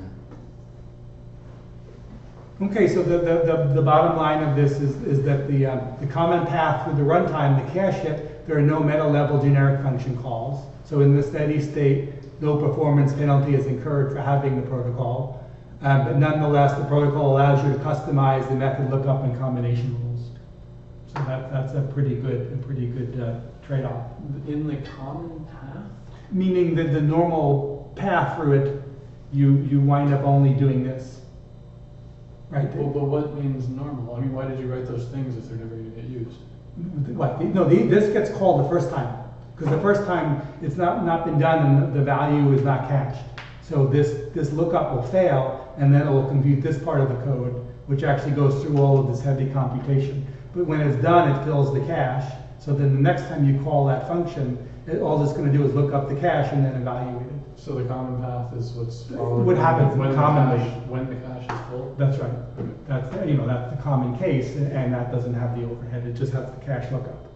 Okay, so the bottom line of this is that the common path through the runtime, the cache hit, there are no meta-level generic function calls. So in the steady state, no performance penalty is incurred for having the protocol. But nonetheless, the protocol allows you to customize the method lookup and combination rules. So that's a pretty good trade-off. In the common path? Meaning that the normal path through it, you wind up only doing this. Right? Well, but what means normal? I mean, why did you write those things if they're never going to get used? What? No, this gets called the first time. Because the first time it's not been done and the value is not cached. So this lookup will fail, and then it will compute this part of the code, which actually goes through all of this heavy computation. But when it's done, it fills the cache. So then the next time you call that function, all it's going to do is look up the cache and then evaluate it. So the common path is what's followed What happens when commonly. when the cache is full? That's right. That's the common case, and that doesn't have the overhead. It just has the cache lookup.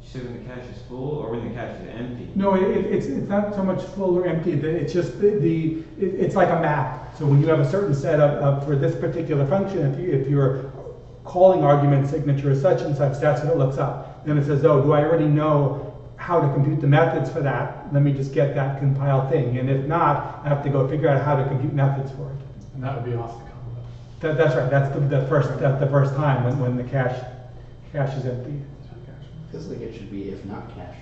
So when the cache is full or when the cache is empty? No, it's not so much full or empty. It's just it's like a map. So when you have a certain set of for this particular function, if you're calling argument signature is such and such, that's what it looks up. Then it says, oh, do I already know how to compute the methods for that? Let me just get that compiled thing. And if not, I have to go figure out how to compute methods for it. And that would be off the common path. That's right. That's the first time when the cache is empty. Feels like it should be if not cached.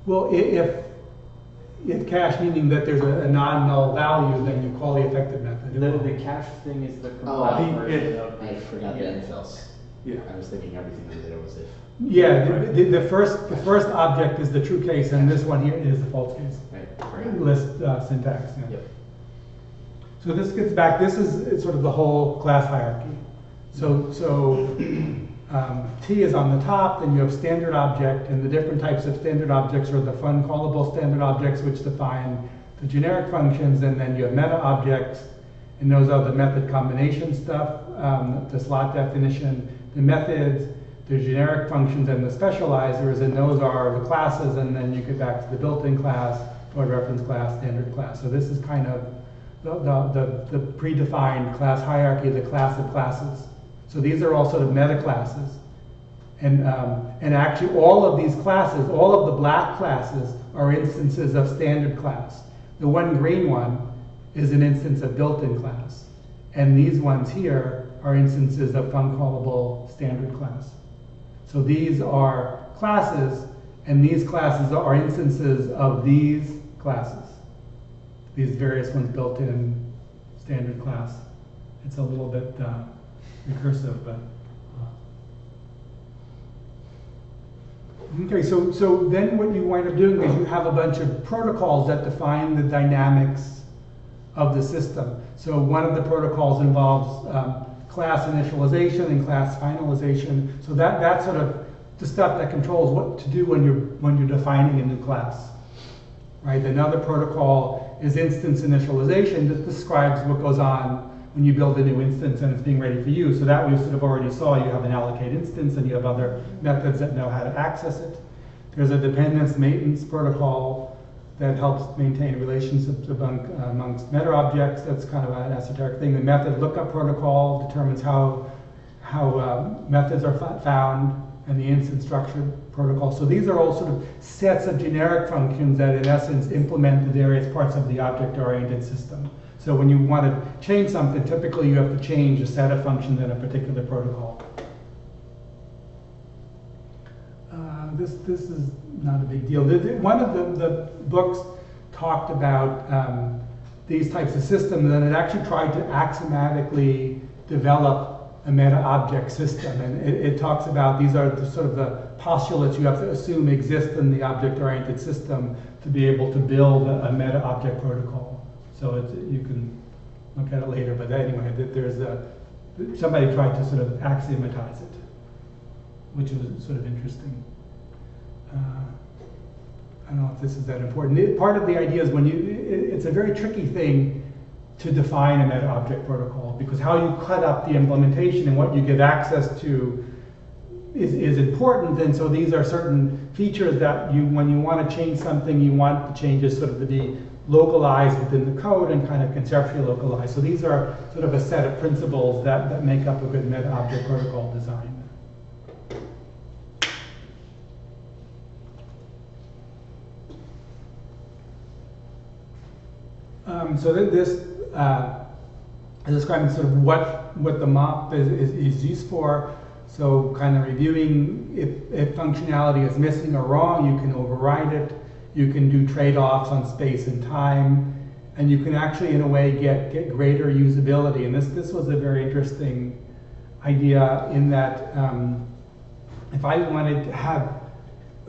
Well, if cache meaning that there's a non-null value, then you call the effective method. The cache thing is the compiled version of the. I forgot that if else. Yeah. I was thinking everything I did was if. Yeah, the first object is the true case, and this one here is the false case. Right. List syntax. Yeah. Yep. So this gets back. This is sort of the whole class hierarchy. So T is on the top, then you have standard object, and the different types of standard objects are the fun callable standard objects, which define the generic functions, and then you have meta objects, and those are the method combination stuff, the slot definition, the methods, the generic functions, and the specializers, and those are the classes, and then you get back to the built-in class, forward reference class, standard class. So this is kind of the predefined class hierarchy, the class of classes. So these are all sort of meta classes. And actually all of these classes, all of the black classes are instances of standard class. The one green one is an instance of built-in class. And these ones here are instances of uncallable standard class. So these are classes, and these classes are instances of these classes. These various ones built in standard class. It's a little bit recursive, but okay. So then what you wind up doing is you have a bunch of protocols that define the dynamics of the system. So one of the protocols involves class initialization and class finalization. So that's sort of the stuff that controls what to do when you're defining a new class, right? Another protocol is instance initialization that describes what goes on when you build a new instance and it's being ready for use. So that we sort of already saw. You have an allocate instance and you have other methods that know how to access it. There's a dependence maintenance protocol that helps maintain relationships amongst meta objects. That's kind of an esoteric thing. The method lookup protocol determines how methods are found, and the instance structure protocol. So these are all sort of sets of generic functions that in essence implement the various parts of the object-oriented system. So when you want to change something, typically you have to change a set of functions in a particular protocol. This is not a big deal. One of the books talked about these types of systems, and it actually tried to axiomatically develop a meta-object system. And it talks about these are the sort of the postulates you have to assume exist in the object-oriented system to be able to build a meta-object protocol. So you can look at it later, but anyway, somebody tried to sort of axiomatize it, which was sort of interesting. I don't know if this is that important. Part of the idea is it's a very tricky thing to define a meta-object protocol, because how you cut up the implementation and what you get access to is important. And so these are certain features that when you want to change something, you want the changes sort of to be localized within the code and kind of conceptually localized. So these are sort of a set of principles that make up a good meta-object protocol design. So this is describing sort of what the mop is used for. So kind of reviewing if functionality is missing or wrong, you can override it. You can do trade-offs on space and time, and you can actually, in a way, get greater usability. And this was a very interesting idea in that if I wanted to have,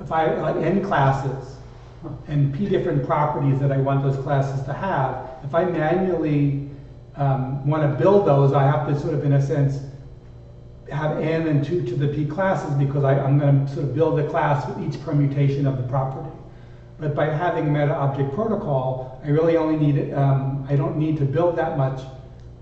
like n classes, and P different properties that I want those classes to have. If I manually want to build those, I have to sort of, in a sense, have n and 2 to the P classes because I'm going to sort of build a class with each permutation of the property. But by having a Metaobject protocol, I really only need, I don't need to build that much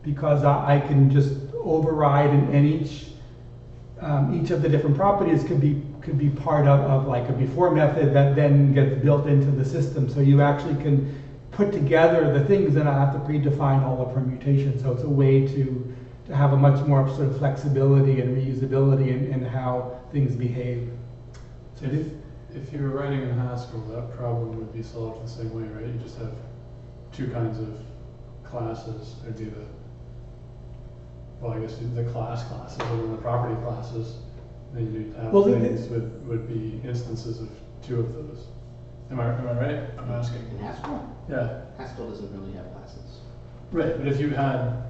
because I can just override and each of the different properties could be part of like a before method that then gets built into the system. So you actually can put together the things and I have to predefine all the permutations. So it's a way to have a much more sort of flexibility and reusability in how things behave. So If you were writing in Haskell, that problem would be solved the same way, right? You just have two kinds of classes. There'd be the class classes and then the property classes. Then you'd have things would be instances of two of those. Am I right? I'm asking. In Haskell? Yeah. Haskell doesn't really have classes. Right, but if you had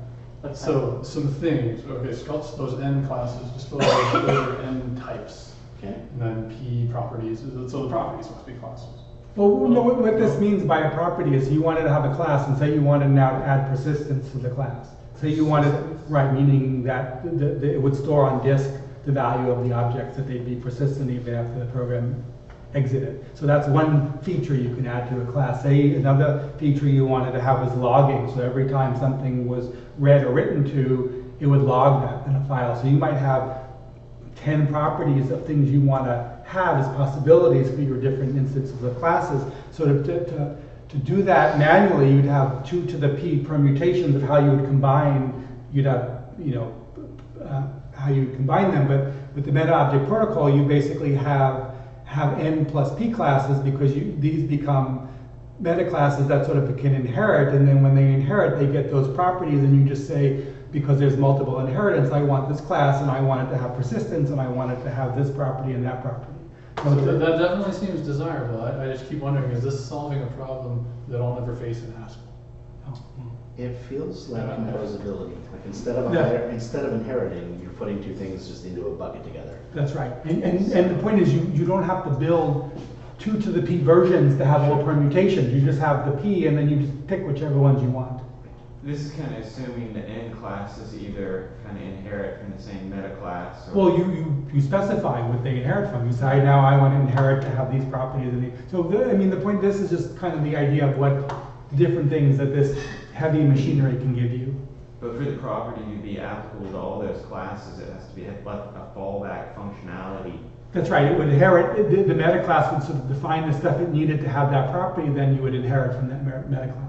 some things, okay, so those n classes, just those are n types. Okay. And then P properties, so the properties must be classes. Well, no, what this means by a property is you wanted to have a class and say you wanted now to add persistence to the class. So you wanted, right, meaning that it would store on disk the value of the objects, that they'd be persistent even after the program exited. So that's one feature you can add to a class. Say another feature you wanted to have was logging. So every time something was read or written to, it would log that in a file. So you might have 10 properties of things you want to have as possibilities for your different instances of classes. So to do that manually, you'd have 2 to the P permutations of how you would combine, you'd have, how you combine them. But with the Metaobject protocol, you basically have n plus P classes because these become meta classes that sort of can inherit. And then when they inherit, they get those properties and you just say, because there's multiple inheritance, I want this class and I want it to have persistence and I want it to have this property and that property. So that definitely seems desirable. I just keep wondering, is this solving a problem that I'll never face in Haskell? It feels like composability. Like instead of inheriting, you're putting two things just into a bucket together. That's right. And the point is you don't have to build 2 to the P versions to have all permutations. You just have the P and then you just pick whichever ones you want. This is kind of assuming the n classes either kind of inherit from the same meta class. Or Well, you specify what they inherit from. You say, now I want to inherit to have these properties. The point, this is just kind of the idea of what different things that this heavy machinery can give you. But for the property to be applicable to all those classes, it has to be a fallback functionality. That's right. It would inherit, the meta class would sort of define the stuff it needed to have that property, then you would inherit from that meta class.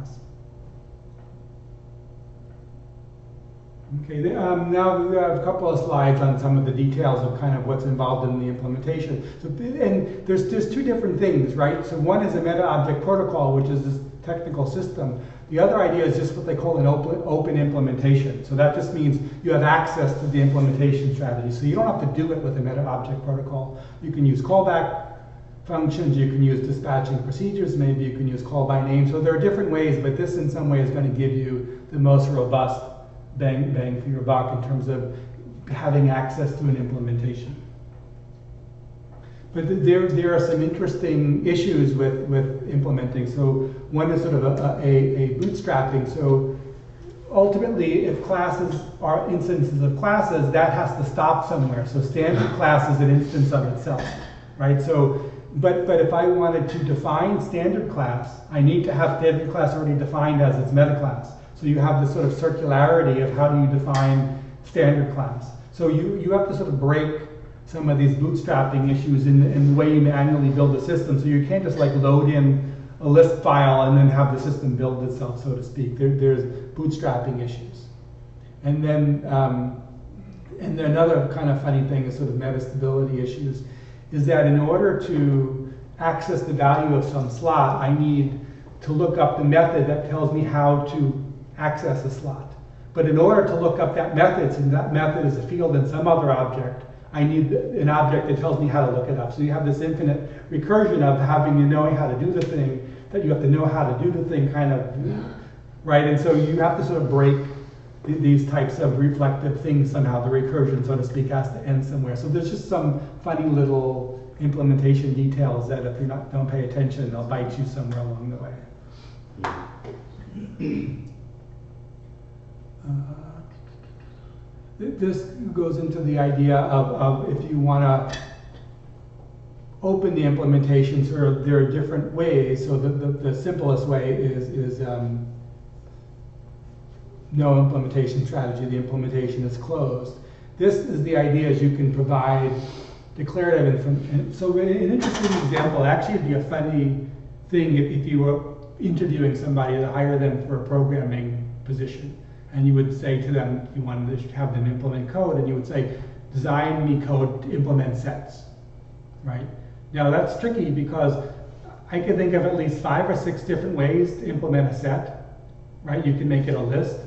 Okay, now we have a couple of slides on some of the details of kind of what's involved in the implementation. So, and there's 2 different things, right? So one is a Metaobject protocol, which is this technical system. The other idea is just what they call an open implementation. So that just means you have access to the implementation strategy. So you don't have to do it with a Metaobject protocol. You can use callback functions, you can use dispatching procedures, maybe you can use call by name. So there are different ways, but this in some way is going to give you the most robust bang for your buck in terms of having access to an implementation. But there are some interesting issues with implementing. So one is sort of a bootstrapping. So ultimately, if classes are instances of classes, that has to stop somewhere. So standard class is an instance of itself, right? So, but if I wanted to define standard class, I need to have standard class already defined as its meta class. So you have this sort of circularity of how do you define standard class. So you have to sort of break some of these bootstrapping issues in the way you manually build a system. So you can't just like load in a list file and then have the system build itself, so to speak. There's bootstrapping issues. And then another kind of funny thing is sort of metastability issues, is that in order to access the value of some slot, I need to look up the method that tells me how to access a slot. But in order to look up that method, since that method is a field in some other object, I need an object that tells me how to look it up. So you have this infinite recursion of having to know how to do the thing, that you have to know how to do the thing kind of, right? And so you have to sort of break these types of reflective things somehow. The recursion, so to speak, has to end somewhere. So there's just some funny little implementation details that if you don't pay attention, they'll bite you somewhere along the way. This goes into the idea of if you want to open the implementation, there are different ways. So the simplest way is no implementation strategy. The implementation is closed. This is the idea is you can provide declarative information. So an interesting example, actually it'd be a funny thing if you were interviewing somebody to hire them for a programming position. And you would say to them, you wanted to have them implement code, and you would say, design me code to implement sets, right? Now that's tricky because I can think of at least 5 or 6 different ways to implement a set, right? You can make it a list,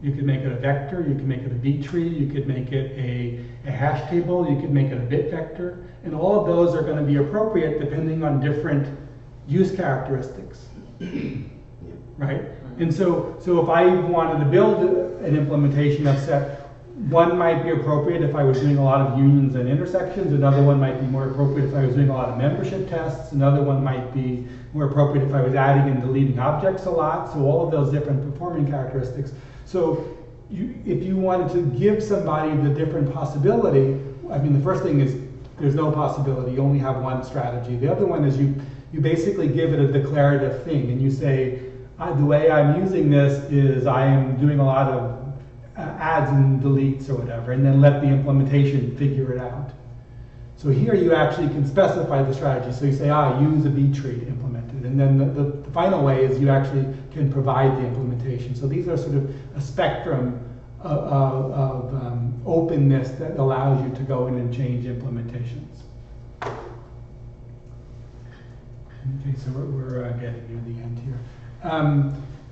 you can make it a vector, you can make it a B tree, you could make it a hash table, you could make it a bit vector, and all of those are going to be appropriate depending on different use characteristics, right? And so if I wanted to build an implementation of set, one might be appropriate if I was doing a lot of unions and intersections, another one might be more appropriate if I was doing a lot of membership tests, another one might be more appropriate if I was adding and deleting objects a lot, so all of those different performing characteristics. So if you wanted to give somebody the different possibility, I mean the first thing is there's no possibility, you only have one strategy. The other one is you basically give it a declarative thing and you say, the way I'm using this is I am doing a lot of adds and deletes or whatever, and then let the implementation figure it out. So here you actually can specify the strategy. So you say, use a B tree to implement it. And then the final way is you actually can provide the implementation. So these are sort of a spectrum of openness that allows you to go in and change implementations. Okay, so we're getting near the end here.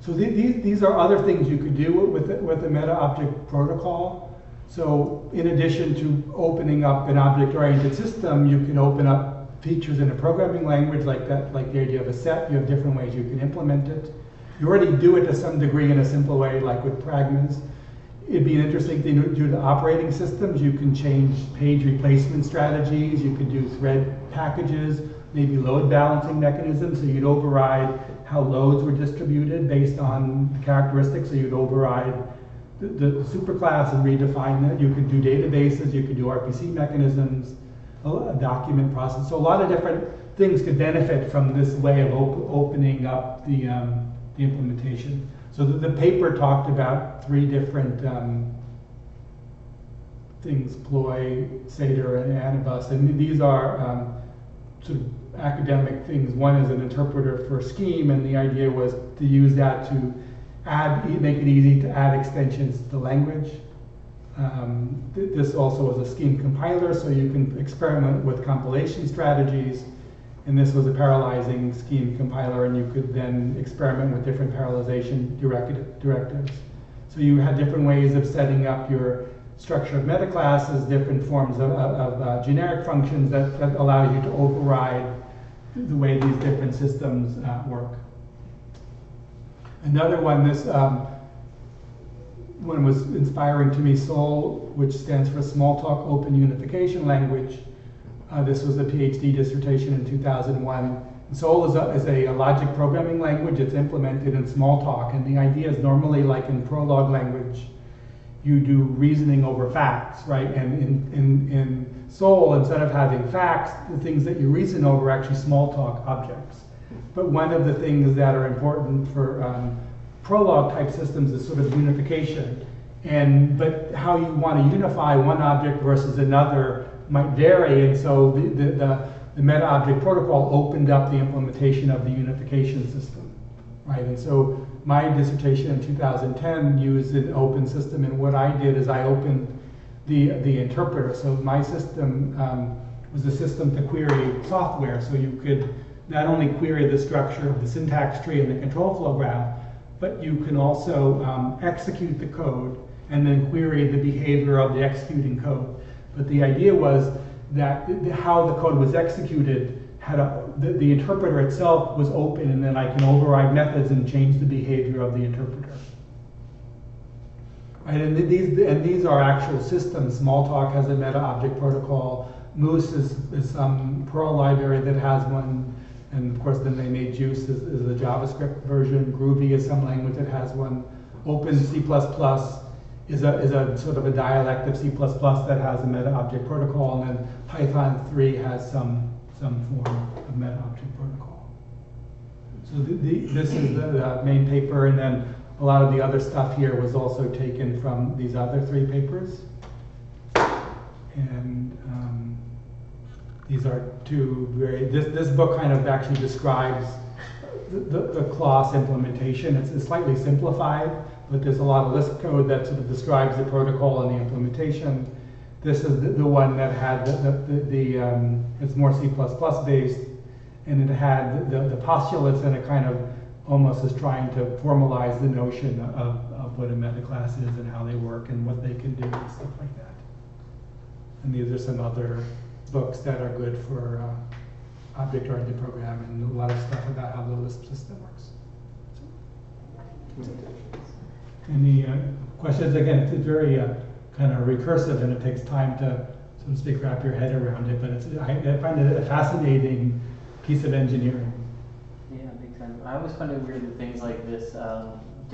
So these are other things you could do with the Metaobject protocol. So in addition to opening up an object-oriented system, you can open up features in a programming language like that, like the idea of a set. You have different ways you can implement it. You already do it to some degree in a simple way, like with pragmas. It'd be an interesting thing to do to operating systems. You can change page replacement strategies. You could do thread packages, maybe load balancing mechanisms. So you'd override how loads were distributed based on the characteristics. So you'd override the superclass and redefine that. You could do databases. You could do RPC mechanisms, a document process. So a lot of different things could benefit from this way of opening up the implementation. So the paper talked about 3 different things, ploy, satyr, and anibus. And these are sort of academic things. One is an interpreter for scheme, and the idea was to use that to make it easy to add extensions to the language. This also was a scheme compiler, so you can experiment with compilation strategies. And this was a parallelizing scheme compiler, and you could then experiment with different parallelization directives. So you had different ways of setting up your structure of metaclasses, different forms of generic functions that allow you to override the way these different systems work. Another one, this one was inspiring to me, SOL, which stands for Smalltalk Open Unification Language. This was a PhD dissertation in 2001. SOL is a logic programming language. It's implemented in Smalltalk, and the idea is normally like in Prolog language, you do reasoning over facts, right? And in SOL, instead of having facts, the things that you reason over are actually Smalltalk objects. But one of the things that are important for Prolog type systems is sort of unification. But how you want to unify one object versus another might vary, and so the Metaobject protocol opened up the implementation of the unification system, right? And so my dissertation in 2010 used an open system, and what I did is I opened the interpreter. So my system was a system to query software, so you could not only query the structure of the syntax tree and the control flow graph, but you can also execute the code and then query the behavior of the executing code. But the idea was that how the code was executed had the interpreter itself was open, and then I can override methods and change the behavior of the interpreter. Right, and these are actual systems. Smalltalk has a Metaobject protocol. Moose is some Perl library that has one, and of course then they made Juice is the JavaScript version. Groovy is some language that has one. Open C++ is a sort of a dialect of C++ that has a meta-object protocol, and then Python 3 has some form of meta-object protocol. So this is the main paper, and then a lot of the other stuff here was also taken from these other 3 papers. And these are 2 this book kind of actually describes the class implementation. It's slightly simplified, but there's a lot of Lisp code that sort of describes the protocol and the implementation. This is the one that had it's more C++ based, and it had the postulates, and it kind of almost is trying to formalize the notion of what a meta class is and how they work and what they can do and stuff like that. And these are some other books that are good for object-oriented programming, and a lot of stuff about how the Lisp system works. Any questions? Again, it's very kind of recursive, and it takes time to, so to speak, wrap your head around it, but I find it a fascinating piece of engineering. Yeah, big time. I always find it weird that things like this